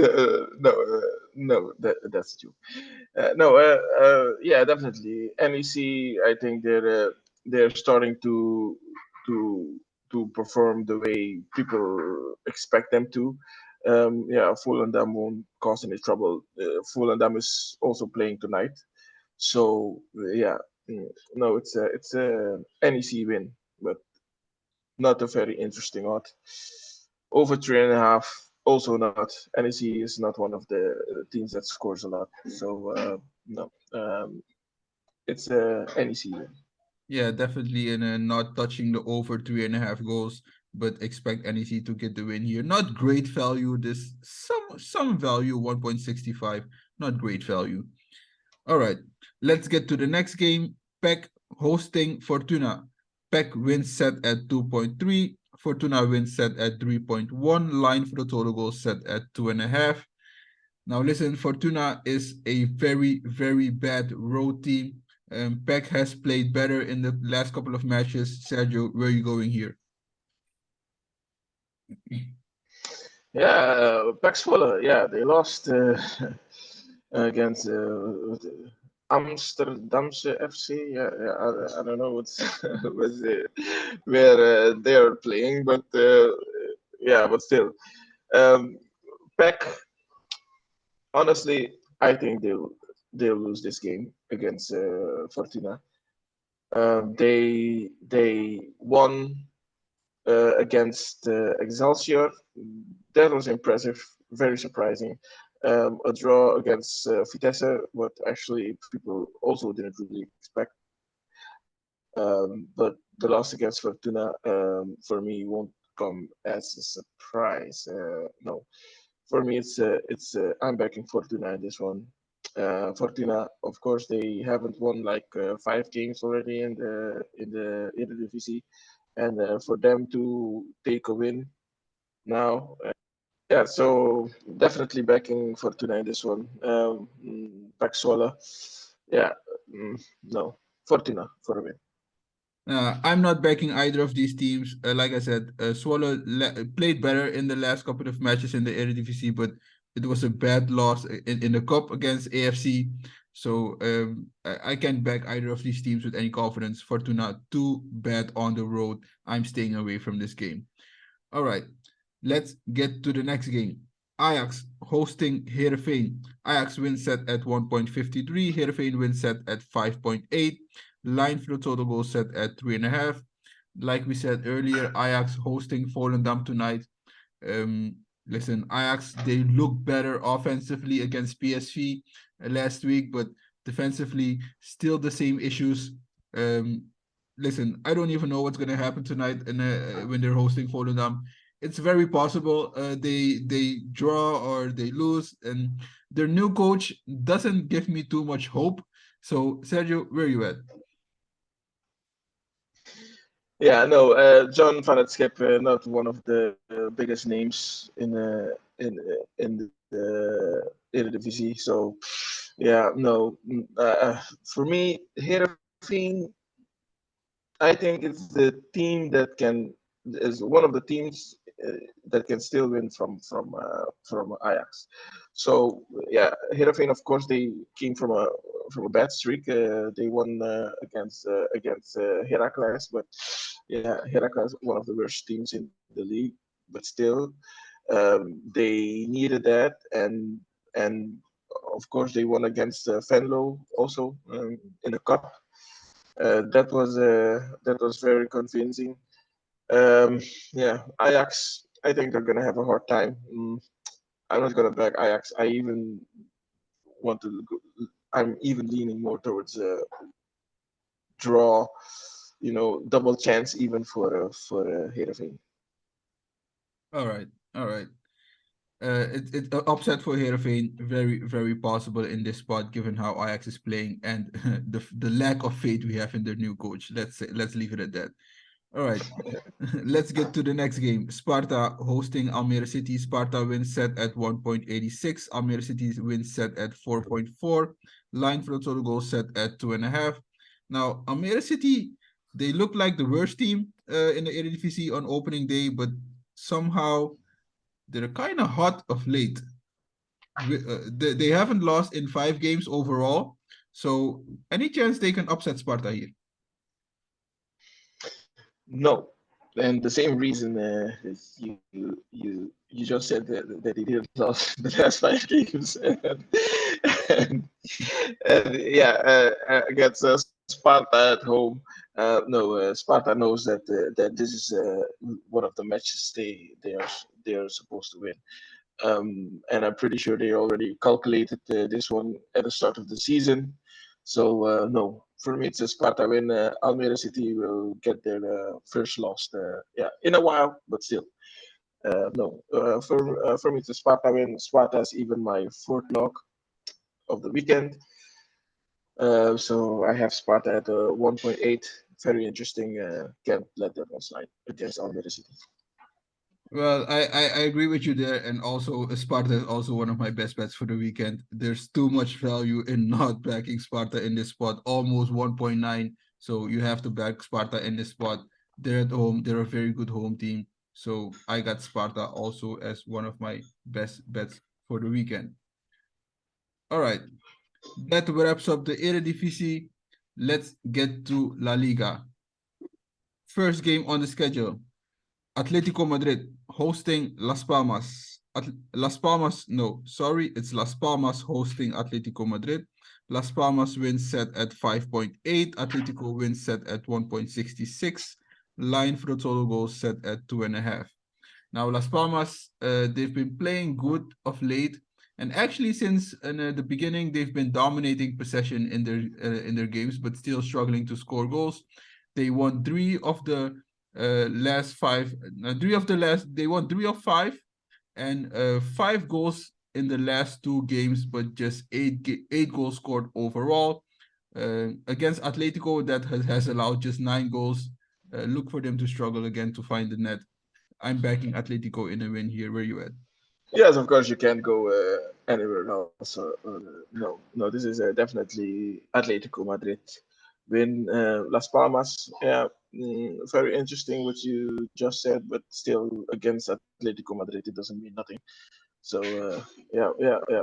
that's true. No, yeah, definitely. NEC, I think they're starting to to perform the way people expect them to. Yeah, Volendam won't cause any trouble. Volendam is also playing tonight, so yeah, no, it's a NEC win, but not a very interesting odd. Over 3.5, also not. NEC is not one of the teams that scores a lot, so no, it's a NEC win. Yeah, definitely, and not touching the over 3.5 goals, but expect NEC to get the win here. Not great value. This some value 1.65. Not great value. All right, let's get to the next game. PEC hosting Fortuna. PEC wins set at 2.3. Fortuna wins set at 3.1. Line for the total goal set at 2.5. Now, listen, Fortuna is a very, very bad road team. Peck has played better in the last couple of matches. Sergio, where are you going here? Yeah, Pax yeah, they lost against Amsterdamse FC. Yeah, yeah, I don't know what's, what's where they're playing, but yeah, but still. Um, Peck, honestly, I think they'll lose this game against Fortuna. They won against Excelsior. That was impressive, very surprising. A draw against Vitesse, what actually people also didn't really expect. But the loss against Fortuna, for me, won't come as a surprise. No, for me, I'm backing Fortuna in this one. Fortuna, of course, they haven't won like 5 games already in the Eredivisie, and for them to take a win now, yeah, so definitely backing Fortuna in this one. Paxola, yeah, no, Fortuna for a win. I'm not backing either of these teams. Like I said, Swallow played better in the last couple of matches in the Eredivisie, but it was a bad loss in the cup against AFC. So I can't back either of these teams with any confidence. Fortuna too bad on the road. I'm staying away from this game. All right, let's get to the next game. Ajax hosting Heerenveen. Ajax wins set at 1.53. Heerenveen wins set at 5.8. Line for the total goal set at 3.5. Like we said earlier, Ajax hosting Volendam tonight. Um, Listen, Ajax, they look better offensively against PSV last week, but defensively, still the same issues. Um, Listen, I don't even know what's going to happen tonight and when they're hosting Volendam. It's very possible they draw or they lose, and their new coach doesn't give me too much hope. So, Sergio, where are you at? Yeah, no, John van het Schip, not one of the biggest names in the Eredivisie. So, yeah, no, for me, Heerenveen, I think it's the team that is one of the teams that can still win from Ajax. So yeah, Heerenveen, of course, they came from a bad streak. They won against Heracles, but yeah, Heracles one of the worst teams in the league. But still, they needed that, and of course they won against Venlo also in the cup. That was very convincing. Yeah, Ajax. I think they're gonna have a hard time. I'm not gonna back Ajax. I even want to. I'm even leaning more towards a draw. Double chance even for Heerenveen. All right, all right. It upset for Heerenveen, very very possible in this spot given how Ajax is playing and the lack of faith we have in their new coach. Let's leave it at that. All right. Let's get to the next game. Sparta hosting Almere City. Sparta wins set at 1.86. Almere City wins set at 4.4. Line for the total goal set at 2.5. Now, Almere City, they look like the worst team in the Eredivisie on opening day, but somehow they're kind of hot of late. They haven't lost in 5 games overall. So, any chance they can upset Sparta here? No, and the same reason is you just said that he didn't lose the last 5 games, and yeah, against Sparta at home. No, Sparta knows that this is one of the matches they are supposed to win. And I'm pretty sure they already calculated this one at the start of the season. So no, for me it's a Sparta win. Almere City will get their first loss, yeah, in a while, but still. No, for me it's a Sparta win. Sparta is even my fourth lock of the weekend. So I have Sparta at 1.8. Very interesting. Can't let that one slide against Almere City. Well, I agree with you there, and also Sparta is also one of my best bets for the weekend. There's too much value in not backing Sparta in this spot, almost 1.9. So you have to back Sparta in this spot. They're at home. They're a very good home team. So I got Sparta also as one of my best bets for the weekend. All right, that wraps up the Eredivisie. Let's get to La Liga. First game on the schedule. Atletico Madrid hosting Las Palmas. Las Palmas, no, sorry, it's Las Palmas hosting Atletico Madrid. Las Palmas wins set at 5.8. Atletico wins set at 1.66. Line for the total goals set at 2.5. Now, Las Palmas, they've been playing good of late, and actually since the beginning, they've been dominating possession in their games, but still struggling to score goals. They won three of the last five. They won 3 of 5, and 5 goals in the last 2 games, but just eight goals scored overall. Against Atletico, that has allowed just 9 goals. Look for them to struggle again to find the net. I'm backing Atletico in a win here. Where you at? Yes, of course you can't go anywhere else. No, this is definitely Atletico Madrid win. Las Palmas, yeah, very interesting what you just said, but still against Atletico Madrid it doesn't mean nothing. So yeah.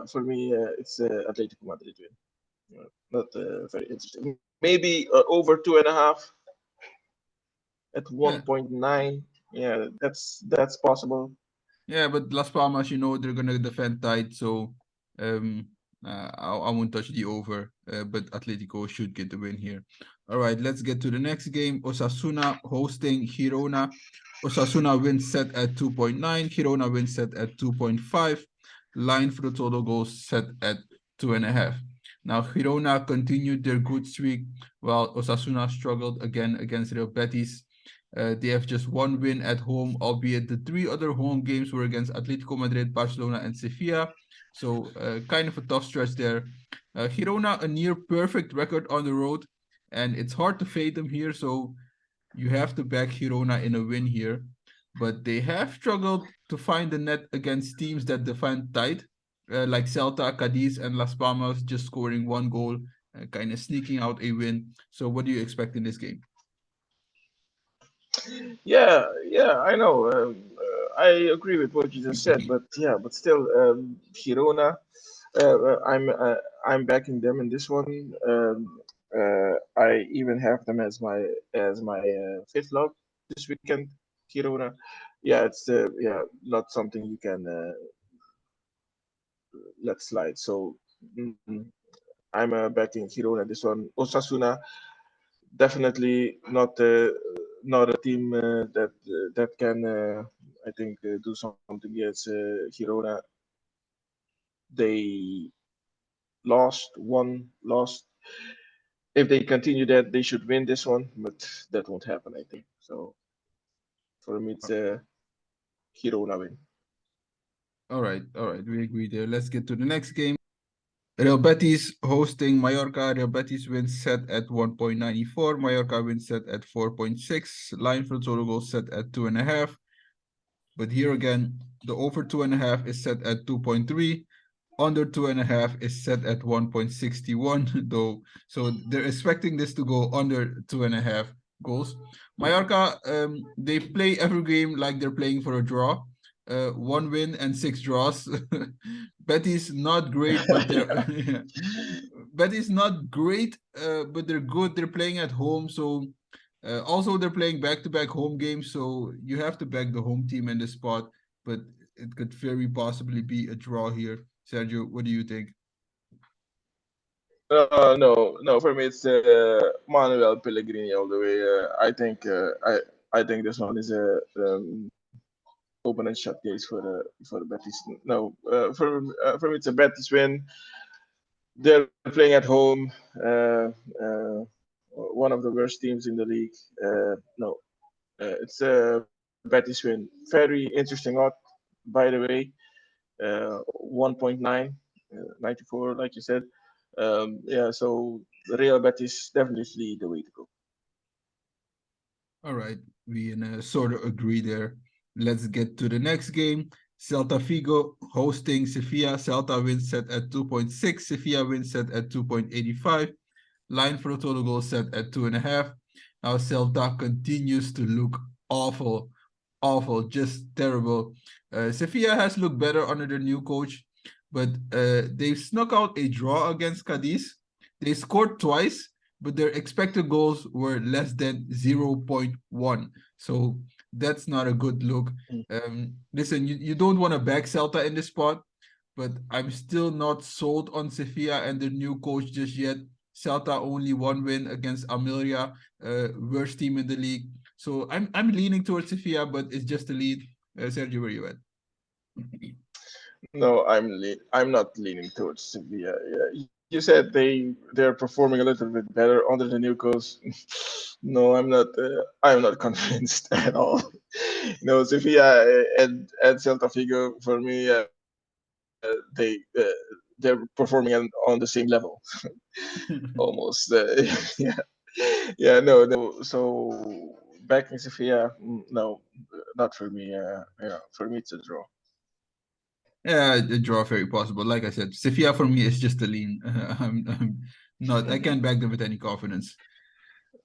For me, it's Atletico Madrid win. Not very interesting. Maybe over 2.5 at Yeah, 1.9. Yeah, that's possible. yeah, but Las Palmas, they're gonna defend tight, so um, I won't touch the over. But Atletico should get the win here. All right, let's get to the next game. Osasuna hosting Girona. Osasuna wins set at 2.9. Girona wins set at 2.5. Line for the total goals set at 2.5. Now Girona continued their good streak, while Osasuna struggled again against Real Betis. They have just one win at home, albeit the 3 other home games were against Atletico Madrid, Barcelona, and Sevilla. So kind of a tough stretch there. Girona, a near perfect record on the road, and it's hard to fade them here. So you have to back Girona in a win here. But they have struggled to find the net against teams that defend tight, like Celta, Cadiz, and Las Palmas, just scoring 1 goal, kind of sneaking out a win. So what do you expect in this game? Yeah, I know. I agree with what you just said, but yeah, but still, Girona, I'm backing them in this one. I even have them as my fifth log this weekend. Girona, yeah, it's yeah not something you can let slide. So mm, I'm backing Girona this one. Osasuna, definitely not a team that can I think do something against Girona. They lost. If they continue that, they should win this one, but that won't happen, I think. So for me, it's a Girona win. All right, we agree there. Let's get to the next game. Real Betis hosting Mallorca. Real Betis wins set at 1.94. Mallorca wins set at 4.6. Line for total goals set at 2.5. But here again, the over 2.5 is set at 2.3. Under 2.5 is set at 1.61, though. So they're expecting this to go under 2.5 goals. Mallorca, they play every game like they're playing for a draw. One win and 6 draws. Betis not great, but they're Betis not great, but they're good. They're playing at home, so also they're playing back-to-back home games, so you have to back the home team in this spot. But it could very possibly be a draw here. Sergio, what do you think? No. For me, it's Manuel Pellegrini all the way. I think this one is a open and shut case for the Betis. No, for me, it's a Betis win. They're playing at home. One of the worst teams in the league. No, it's a Betis win. Very interesting odd, by the way. 1.9, 94, like you said. Yeah, so the Real Betis definitely the way to go. All right, we sort of agree there. Let's get to the next game. Celta Vigo hosting Sevilla. Celta wins set at 2.6. Sevilla wins set at 2.85. Line for the total goal set at 2.5. Now Celta continues to look awful, awful, just terrible. Sevilla has looked better under their new coach, but they've snuck out a draw against Cadiz. They scored twice, but their expected goals were less than 0.1. So that's not a good look. Listen, you don't want to back Celta in this spot, but I'm still not sold on Sevilla and the new coach just yet. Celta only one win against Almeria, worst team in the league. So I'm leaning towards Sevilla, but it's just a lead. Sergio, where you at? No, I'm not leaning towards Sevilla. Yeah, you said they're performing a little bit better under the new coach. No, I'm not convinced at all. No, Sevilla and Celta Vigo for me, they're performing on the same level almost. Yeah, yeah. No. So backing Sevilla, no, not for me. For me it's a draw. Yeah, the draw very possible. Like I said, Sevilla for me is just a lean. I'm not. I can't back them with any confidence.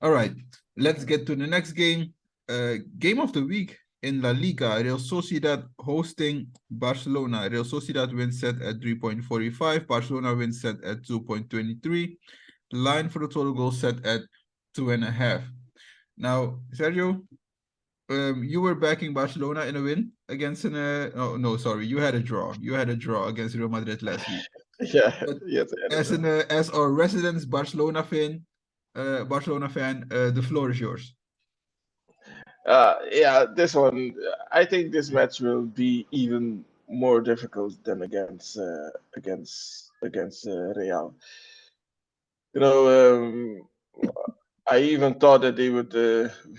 All right, let's get to the next game. Game of the week in La Liga. Real Sociedad hosting Barcelona. Real Sociedad wins set at 3.45. Barcelona wins set at 2.23. Line for the total goal set at 2.5. Now, Sergio, you were backing Barcelona in a win against an. Oh no, sorry, you had a draw. You had a draw against Real Madrid last week. Yeah, But yes, I had a as draw. an as our resident Barcelona fan, the floor is yours. Yeah, this one. I think this match will be even more difficult than against Real. You know, I even thought that they would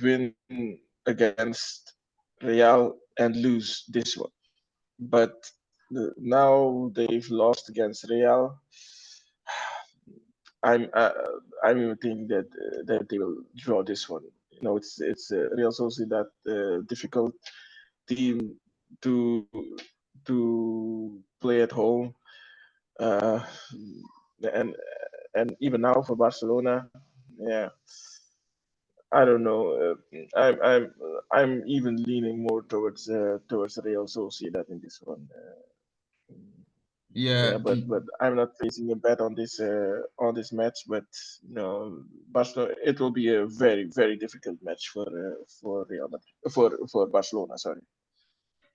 win against Real and lose this one, but now they've lost against Real. I'm uh, I'm even thinking that they will draw this one. You know, it's Real Sociedad difficult team to play at home, uh, and even now for Barcelona, yeah, I don't know. I'm even leaning more towards Real Sociedad in this one. Yeah, Yeah, but I'm not placing a bet on this match. But no, Barcelona. It will be a very difficult match for Real Madrid for Barcelona. Sorry.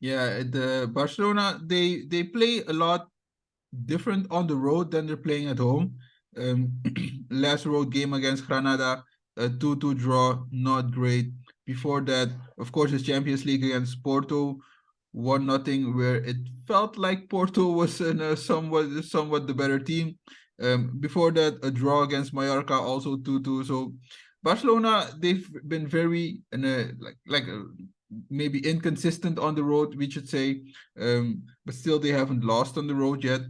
yeah. The Barcelona they play a lot different on the road than they're playing at home. Last road game against Granada, a 2-2 draw, not great. Before that, of course, the Champions League against Porto, 1-0, where it felt like Porto was in a somewhat the better team. Before that, a draw against Mallorca, also 2-2. So Barcelona, they've been very maybe inconsistent on the road, we should say. But still, they haven't lost on the road yet.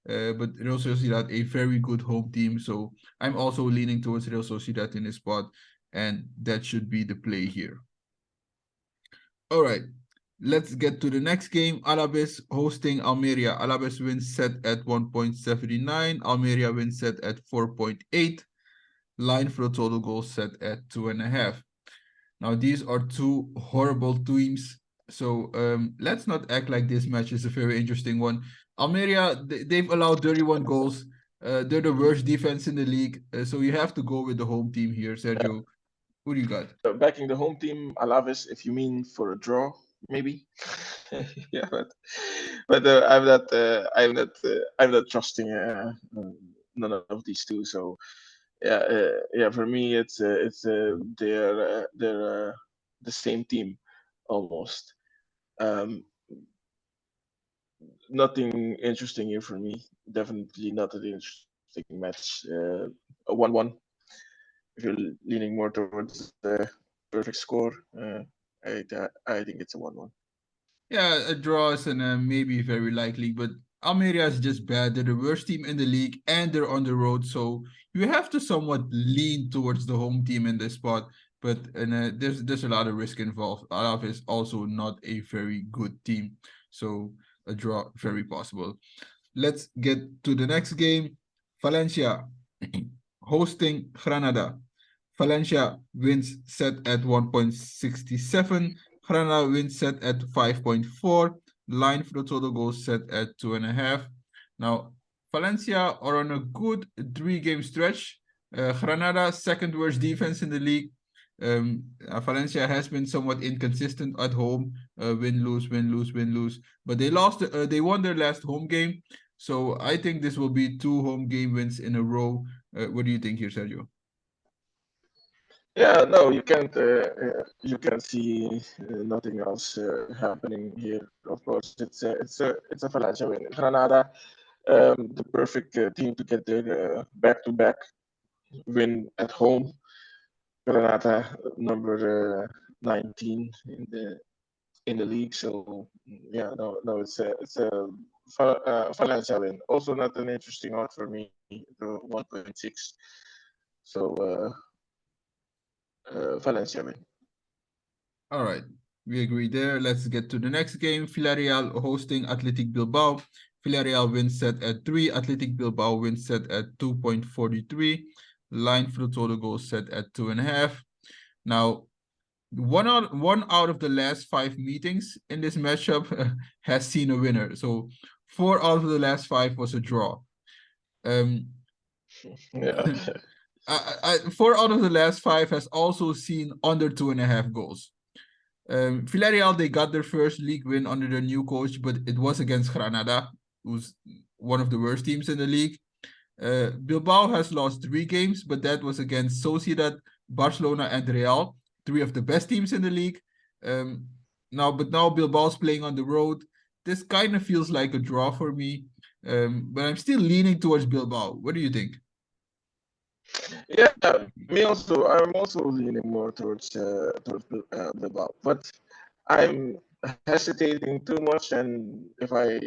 But Real Sociedad, a very good home team. So I'm also leaning towards Real Sociedad in this spot, and that should be the play here. All right, let's get to the next game. Alaves hosting Almeria. Alaves wins set at 1.79. Almeria wins set at 4.8. Line for the total goal set at 2.5. Now, these are two horrible teams. So let's not act like this match is a very interesting one. Almeria, they've allowed 31 goals. They're the worst defense in the league. So you have to go with the home team here, Sergio. Who do you got? Backing the home team, Alaves, if you mean for a draw, maybe. Yeah, but I'm not trusting none of these two. So yeah. For me, they're the same team almost. Um, Nothing interesting here for me. Definitely not an interesting match. A 1-1. If you're leaning more towards the perfect score, I think it's a 1-1. Yeah, a draw is maybe very likely, but Almeria is just bad. They're the worst team in the league and they're on the road. So you have to somewhat lean towards the home team in this spot. But there's a lot of risk involved. Alaf is also not a very good team. So a draw, very possible. Let's get to the next game. Valencia hosting Granada. Valencia wins set at 1.67. Granada wins set at 5.4. Line for the total goals set at 2.5. Now, Valencia are on a good 3-game stretch. Granada, second worst defense in the league. Valencia has been somewhat inconsistent at home. Win, lose, win, lose, win, lose. But they won their last home game. So I think this will be 2 home game wins in a row. What do you think here, Sergio? Yeah, no, you can see nothing else happening here. Of course, it's a Valencia win. Granada, the perfect team to get their back-to-back win at home. Granada, number 19 in the league. So yeah, no, it's a Valencia win. Also, not an interesting odd for me, the 1.6. So Valencia win. All right, we agree there. Let's get to the next game. Villarreal hosting Athletic Bilbao. Villarreal wins set at 3. Athletic Bilbao wins set at 2.43. Line for the total goal set at 2.5. Now, one out of the last 5 meetings in this matchup has seen a winner. So 4 out of the last 5 was a draw. Um, Yeah. 4 out of the last 5 has also seen under 2.5 goals. Villarreal, they got their first league win under their new coach, but it was against Granada, who's one of the worst teams in the league. Bilbao has lost 3 games, but that was against Sociedad, Barcelona, and Real, 3 of the best teams in the league. Now Bilbao's playing on the road. This kind of feels like a draw for me, but I'm still leaning towards Bilbao. What do you think? Yeah, me also. I'm also leaning more towards Bilbao, but I'm hesitating too much. And if I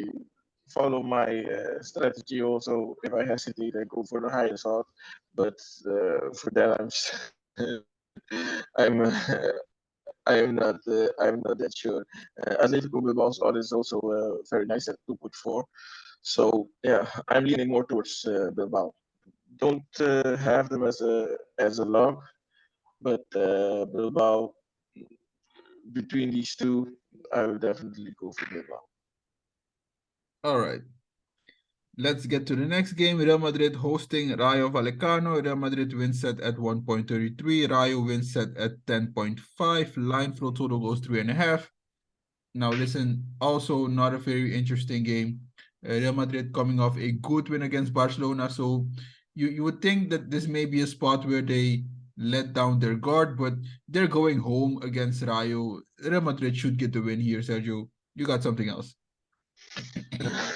follow my strategy, also if I hesitate, I go for the highest odds. But for that, I'm I'm not that sure. Atletico Bilbao's odd is also very nice at 2.4. So yeah, I'm leaning more towards Bilbao. Don't have them as a log, but Bilbao, between these two, I will definitely go for Bilbao. All right. Let's get to the next game. Real Madrid hosting Rayo Vallecano. Real Madrid wins set at 1.33. Rayo wins set at 10.5. Line for total goes 3.5. Now, listen, also not a very interesting game. Real Madrid coming off a good win against Barcelona. So you would think that this may be a spot where they let down their guard, but they're going home against Rayo. Real Madrid should get the win here, Sergio. You got something else?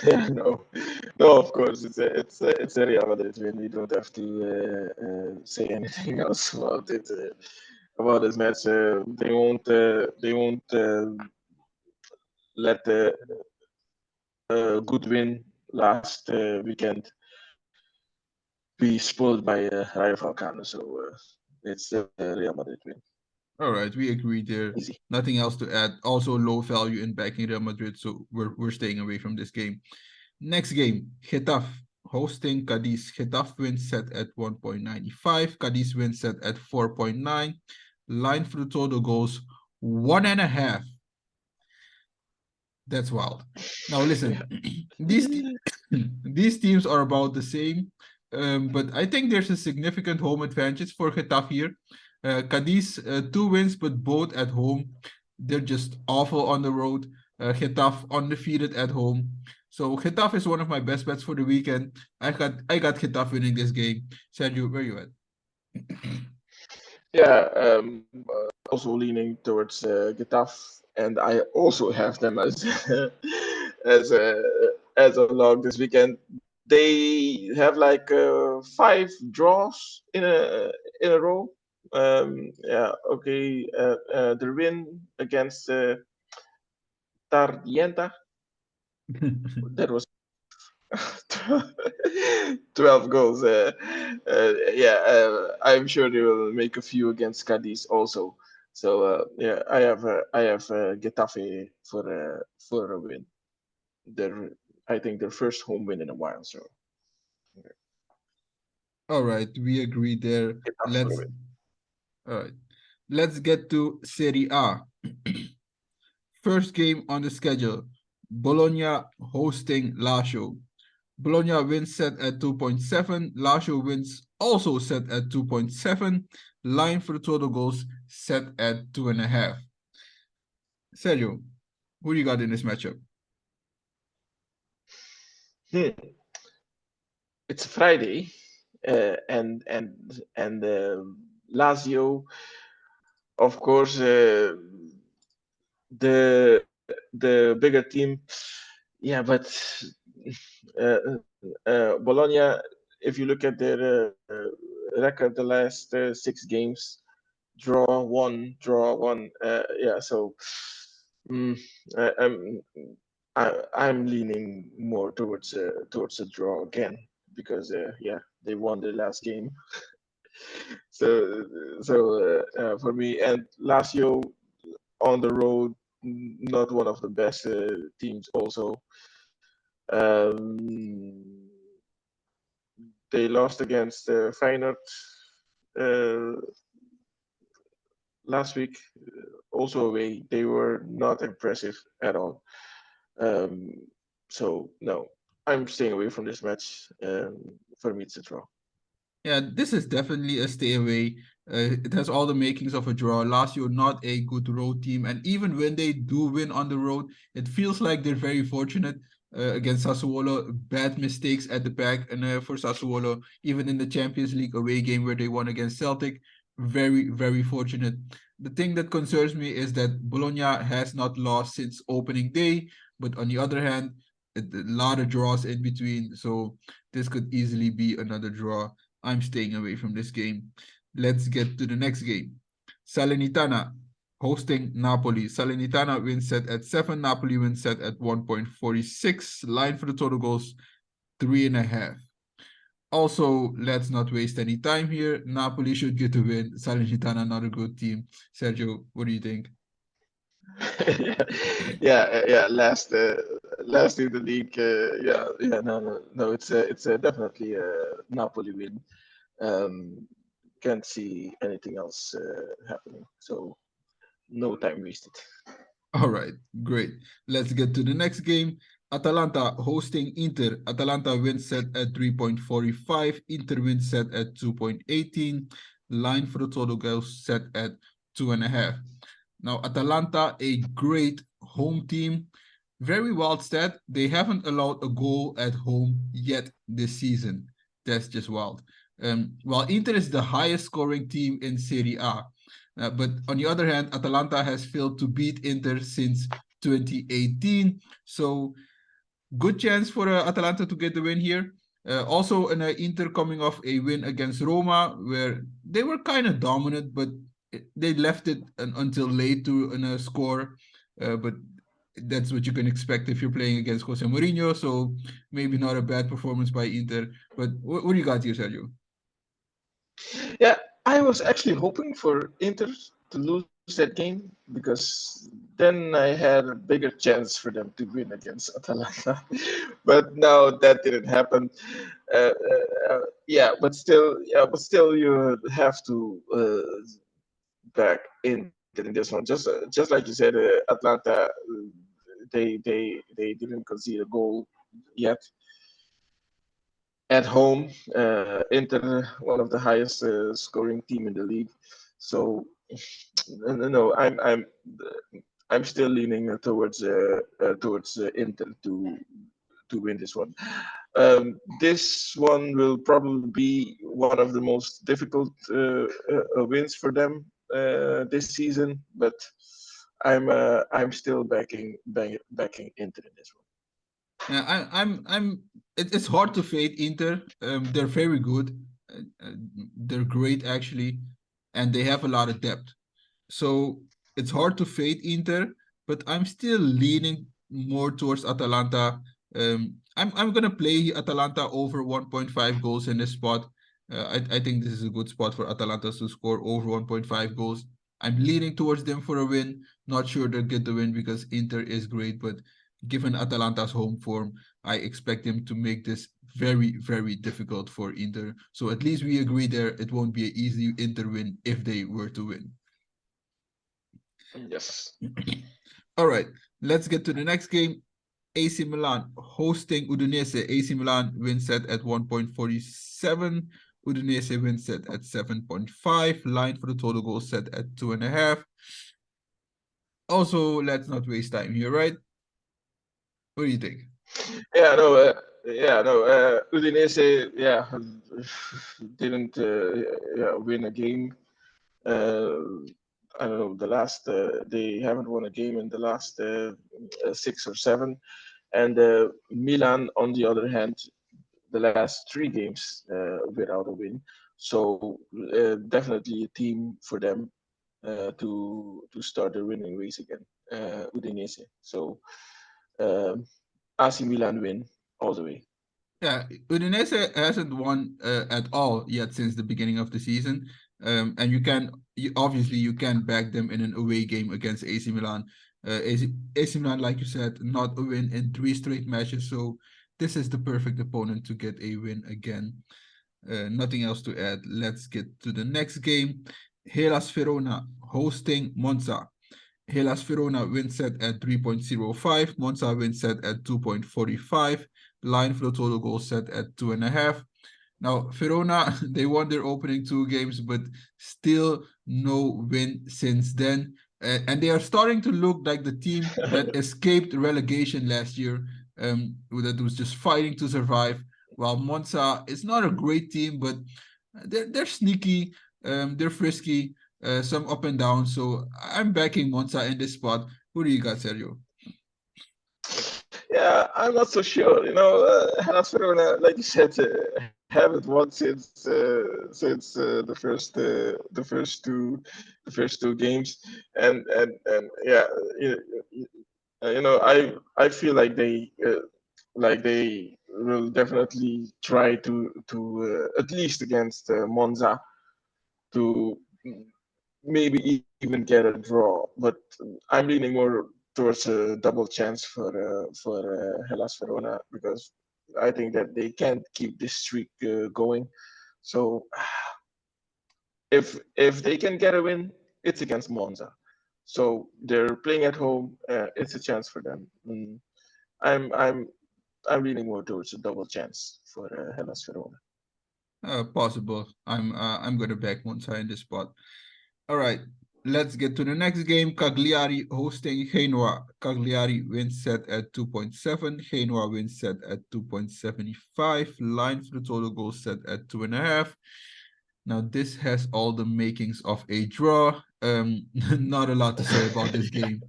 Yeah, no, no. Of course, it's a Real Madrid win. We don't have to say anything else about it. About this match, they won't let a good win last weekend be spoiled by Rayo Vallecano. So it's a Real Madrid win. All right, we agree there. Easy. Nothing else to add. Also, low value in backing Real Madrid, so we're staying away from this game. Next game, Getafe hosting Cadiz. Getafe wins set at 1.95. Cadiz wins set at 4.9. Line for the total goals, 1.5. That's wild. Now listen, these these teams are about the same, but I think there's a significant home advantage for Getafe here. Cadiz, 2 wins, but both at home. They're just awful on the road. Getafe undefeated at home. So Getafe is one of my best bets for the weekend. I got Getafe winning this game. Sergio, where you at? Yeah, also leaning towards Getafe, and I also have them as as a as a log this weekend. They have like 5 draws in a row. Yeah, okay. The win against Tardienta, that was 12 goals. Yeah, I'm sure they will make a few against Cadiz also. So yeah, I have Getafe for a win. Their I think their first home win in a while. So All right, we agree there. Getafe for a Let's win. all right. Let's get to Serie A. First game on the schedule, Bologna hosting Lazio. Bologna wins set at 2.7. Lazio wins also set at 2.7. Line for the total goals set at 2.5. Sergio, who do you got in this matchup? Hmm. It's Friday, and Lazio, of course, the bigger team. Yeah, but Bologna, if you look at their record, the last 6 games, draw one. Yeah, so mm, I, I'm I'm leaning more towards a draw again because yeah, they won the last game. So for me and Lazio on the road, not one of the best teams. Also, um, they lost against Feyenoord uh, last week, also away. They were not impressive at all. Um, so no, I'm staying away from this match. For me, it's a draw. Yeah, this is definitely a stay away. It has all the makings of a draw. Lazio not a good road team, and even when they do win on the road, it feels like they're very fortunate against Sassuolo. Bad mistakes at the back, and for Sassuolo, even in the Champions League away game where they won against Celtic, very fortunate. The thing that concerns me is that Bologna has not lost since opening day, but on the other hand, a lot of draws in between, so this could easily be another draw. I'm staying away from this game. Let's get to the next game. Salernitana hosting Napoli. Salernitana wins set at 7. Napoli wins set at 1.46. Line for the total goals, 3.5. Also, let's not waste any time here. Napoli should get a win. Salernitana, not a good team. Sergio, what do you think? Yeah. Last in the league. Yeah. No. It's definitely a Napoli win. Um, can't see anything else happening. So no time wasted. All right, great. Let's get to the next game. Atalanta hosting Inter. Atalanta wins set at 3.45. Inter wins set at 2.18. Line for the total goals set at 2.5. Now, Atalanta, a great home team. Very wild stat. They haven't allowed a goal at home yet this season. That's just wild. While Inter is the highest scoring team in Serie A. But on the other hand, Atalanta has failed to beat Inter since 2018. So good chance for Atalanta to get the win here. Also, Inter coming off a win against Roma, where they were kind of dominant, but they left it until late to score. But that's what you can expect if you're playing against Jose Mourinho. So maybe not a bad performance by Inter. But what do you got here, Sergio? Yeah, I was actually hoping for Inter to lose that game because then I had a bigger chance for them to win against Atalanta. But now that didn't happen. Yeah, but still, you have to back Inter in this one. Just like you said, Atlanta, they didn't concede a goal yet at home. Inter, one of the highest scoring team in the league. So no, I'm still leaning towards Inter to win this one. This one will probably be one of the most difficult wins for them this season, but I'm still backing Inter in this one. Yeah, it's hard to fade Inter. They're very good. They're great actually, and they have a lot of depth. So it's hard to fade Inter, but I'm still leaning more towards Atalanta. I'm gonna play Atalanta over 1.5 goals in this spot. I think this is a good spot for Atalanta to score over 1.5 goals. I'm leaning towards them for a win. Not sure they'll get the win because Inter is great, but given Atalanta's home form, I expect them to make this very, very difficult for Inter. So at least we agree there it won't be an easy Inter win if they were to win. Yes. All right, let's get to the next game. AC Milan hosting Udinese. AC Milan wins set at 1.47. Udinese wins set at 7.5. Line for the total goal set at 2.5. Also, let's not waste time here, right? What do you think? Yeah, no, Udinese, yeah, didn't win a game. Uh, I don't know, they haven't won a game in the last 6 or 7. And Milan, on the other hand, the last 3 games without a win. So definitely a team for them to start the winning race again, Udinese. So um, AC Milan win all the way. Yeah, Udinese hasn't won at all yet since the beginning of the season. And obviously you can back them in an away game against AC Milan. AC Milan, like you said, not a win in 3 straight matches. So this is the perfect opponent to get a win again. Nothing else to add. Let's get to the next game. Hellas Verona hosting Monza. Hellas Verona win set at 3.05. Monza win set at 2.45. Line for the total goal set at 2.5. Now, Verona, they won their opening 2 games, but still no win since then. And they are starting to look like the team that escaped relegation last year, that was just fighting to survive. While Monza is not a great team, but they're sneaky, they're frisky, some up and down. So I'm backing Monza in this spot. Who do you got, Sergio? Yeah, I'm not so sure. Hellas Verona, like you said, haven't won since the first two games, and yeah, I feel like they will definitely try to at least against Monza to maybe even get a draw. But I'm leaning more towards a double chance for Hellas Verona because I think that they can't keep this streak going. So if they can get a win, it's against Monza. So they're playing at home. It's a chance for them. I'm I'm I'm leaning more towards a double chance for Hellas Verona. Possible. I'm gonna back Monza in this spot. All right. Let's get to the next game. Cagliari hosting Genoa. Cagliari wins set at 2.7. Genoa wins set at 2.75. Line for the total goal set at 2.5. Now, this has all the makings of a draw. Not a lot to say about this game.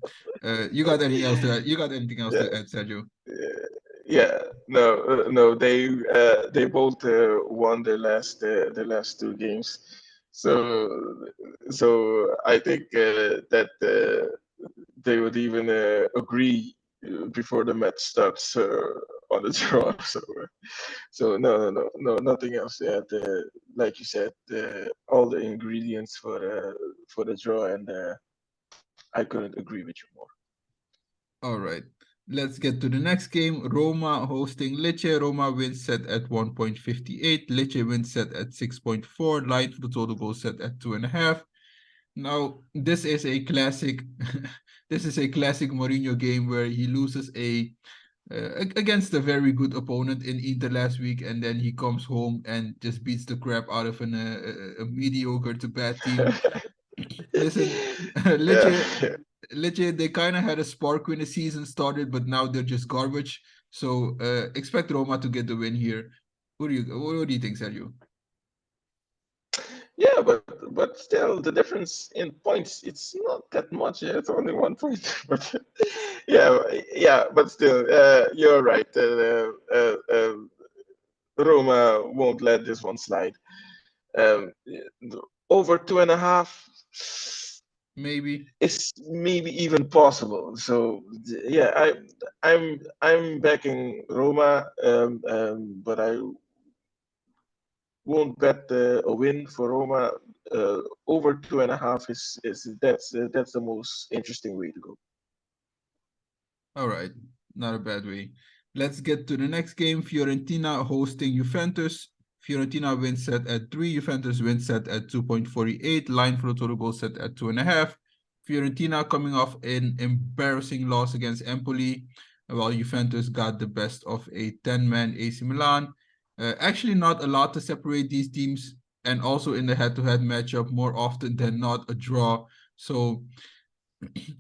You got anything else to add? You got anything else Yeah, to add, Sergio? yeah. No. They both won their last two games. So I think that they would even agree before the match starts on the draw. So nothing else. Yeah, like you said, all the ingredients for the draw, and I couldn't agree with you more. All right. Let's get to the next game. Roma hosting Lecce. Roma wins set at 1.58. Lecce wins set at 6.4. Line for the total goal set at 2.5. Now, this is a classic. This is a classic Mourinho game where he loses against a very good opponent in Inter last week, and then he comes home and just beats the crap out of a mediocre to bad team. Listen, Yeah. Lecce, they kind of had a spark when the season started, but now they're just garbage. So expect Roma to get the win here. What do you think, Sergio? Yeah, but still, the difference in points, it's not that much. Yeah, it's only 1 point. But yeah. But still, you're right. Roma won't let this one slide. Um, Over 2.5 Maybe. is maybe even possible. So yeah, I'm backing Roma, but I won't bet a win for Roma. Over 2.5 is that's the most interesting way to go. All right, not a bad way. Let's get to the next game. Fiorentina hosting Juventus. Fiorentina wins set at 3. Juventus wins set at 2.48. Line for the total goal set at 2.5. Fiorentina coming off an embarrassing loss against Empoli, while Juventus got the best of a 10-man AC Milan. Actually, not a lot to separate these teams, and also in the head-to-head matchup, more often than not, a draw. So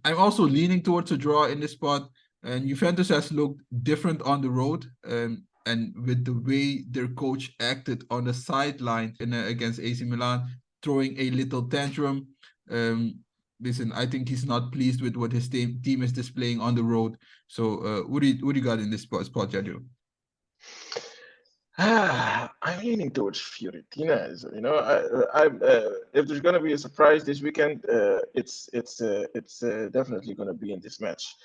I'm also leaning towards a draw in this spot. And Juventus has looked different on the road. And with the way their coach acted on the sidelines against AC Milan, throwing a little tantrum. Um, Listen, I think he's not pleased with what his team is displaying on the road. So, what do you got in this spot, Jadio? I'm leaning towards Fiorentina. If there's gonna be a surprise this weekend, it's definitely gonna be in this match.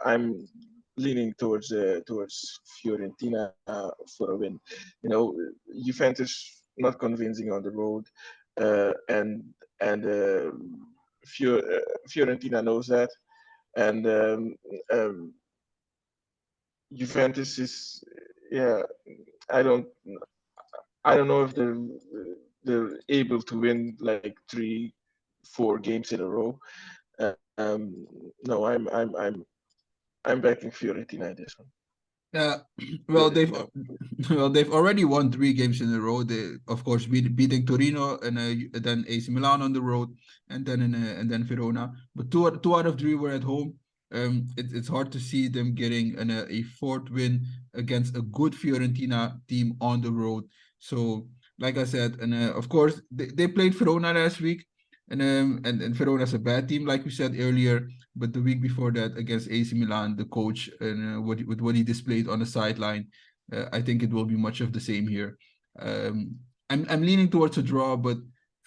I'm leaning towards Fiorentina for a win. You know, Juventus not convincing on the road, and Fiorentina knows that, and Juventus is, yeah. I don't I don't know if they're able to win like 3, 4 games in a row. No, I'm backing Fiorentina in this one. Uh, well, The, they've no, well they've already won 3 games in a row. They, of course, beating Torino and then AC Milan on the road, and then Verona. But two out of 3 were at home. It's hard to see them getting a fourth win against a good Fiorentina team on the road. So, like I said, and of course they played Verona last week, and Verona's a bad team, like we said earlier. But the week before that, against AC Milan, the coach and with what he displayed on the sideline, I think it will be much of the same here. Um, I'm leaning towards a draw, but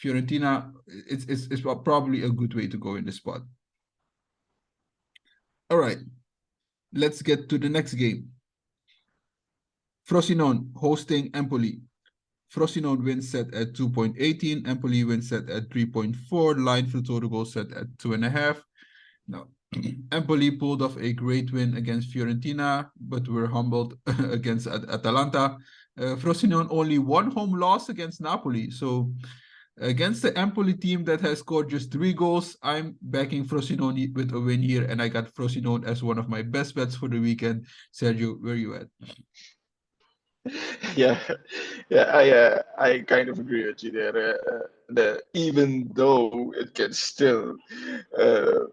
Fiorentina, it's probably a good way to go in this spot. All right, let's get to the next game. Frosinone hosting Empoli. Frosinone wins set at 2.18. Empoli wins set at 3.4. Line for the total goal set at 2.5. Now, Empoli pulled off a great win against Fiorentina, but were humbled against Atalanta. Frosinone only one home loss against Napoli. So, against the Empoli team that has scored just 3 goals, I'm backing Frosinone with a win here, and I got Frosinone as one of my best bets for the weekend. Sergio, where you at? Yeah, yeah, I kind of agree with you there. Even though it can still uh,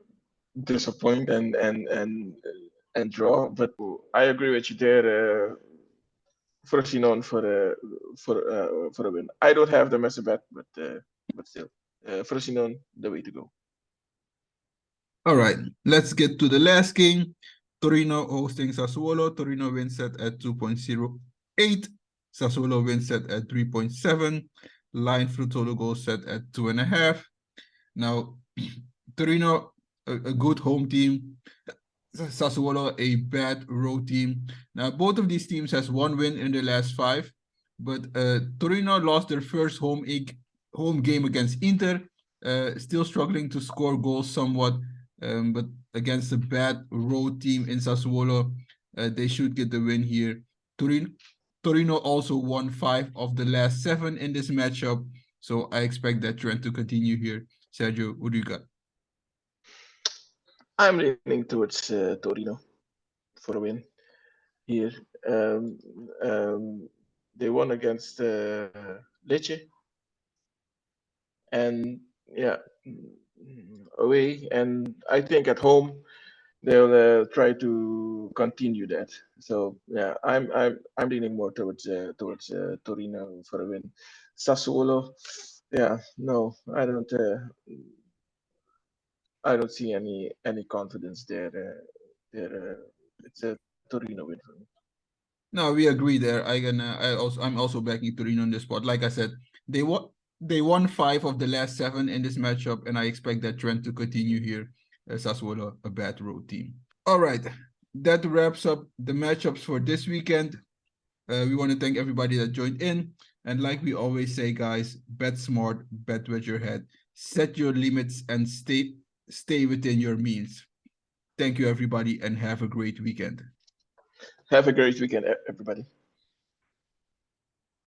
disappoint and draw, but I agree with you there. Frosinone for a win. I don't have them as a bet, but still, Frosinone the way to go. All right, let's get to the last game. Torino hosting Sassuolo. Torino wins set at 2.08. Sassuolo wins set at 3.7. Line Fruttolo goal set at 2.5. Now, Torino, a good home team. Sassuolo, a bad road team. Now, both of these teams has one win in the last five, but Torino lost their first home game against Inter, still struggling to score goals somewhat, but against a bad road team in Sassuolo, they should get the win here. Torino, Torino also won 5 of the last 7 in this matchup, so I expect that trend to continue here. Sergio, what do you got? I'm leaning towards Torino for a win here. Um, they won against Lecce, and yeah, away, and I think at home they'll try to continue that. So yeah, I'm leaning more towards Torino for a win. Sassuolo, yeah, no, I don't see any confidence there. It's a Torino win for me. No, we agree there. I'm also backing Torino on this spot. Like I said, they won they won 5 of the last 7 in this matchup, and I expect that trend to continue here. Sassuolo, a bad road team. All right, that wraps up the matchups for this weekend. We want to thank everybody that joined in, and like we always say, guys, bet smart, bet with your head, set your limits, and stay within your means. Thank you, everybody, and have a great weekend. Have a great weekend, everybody.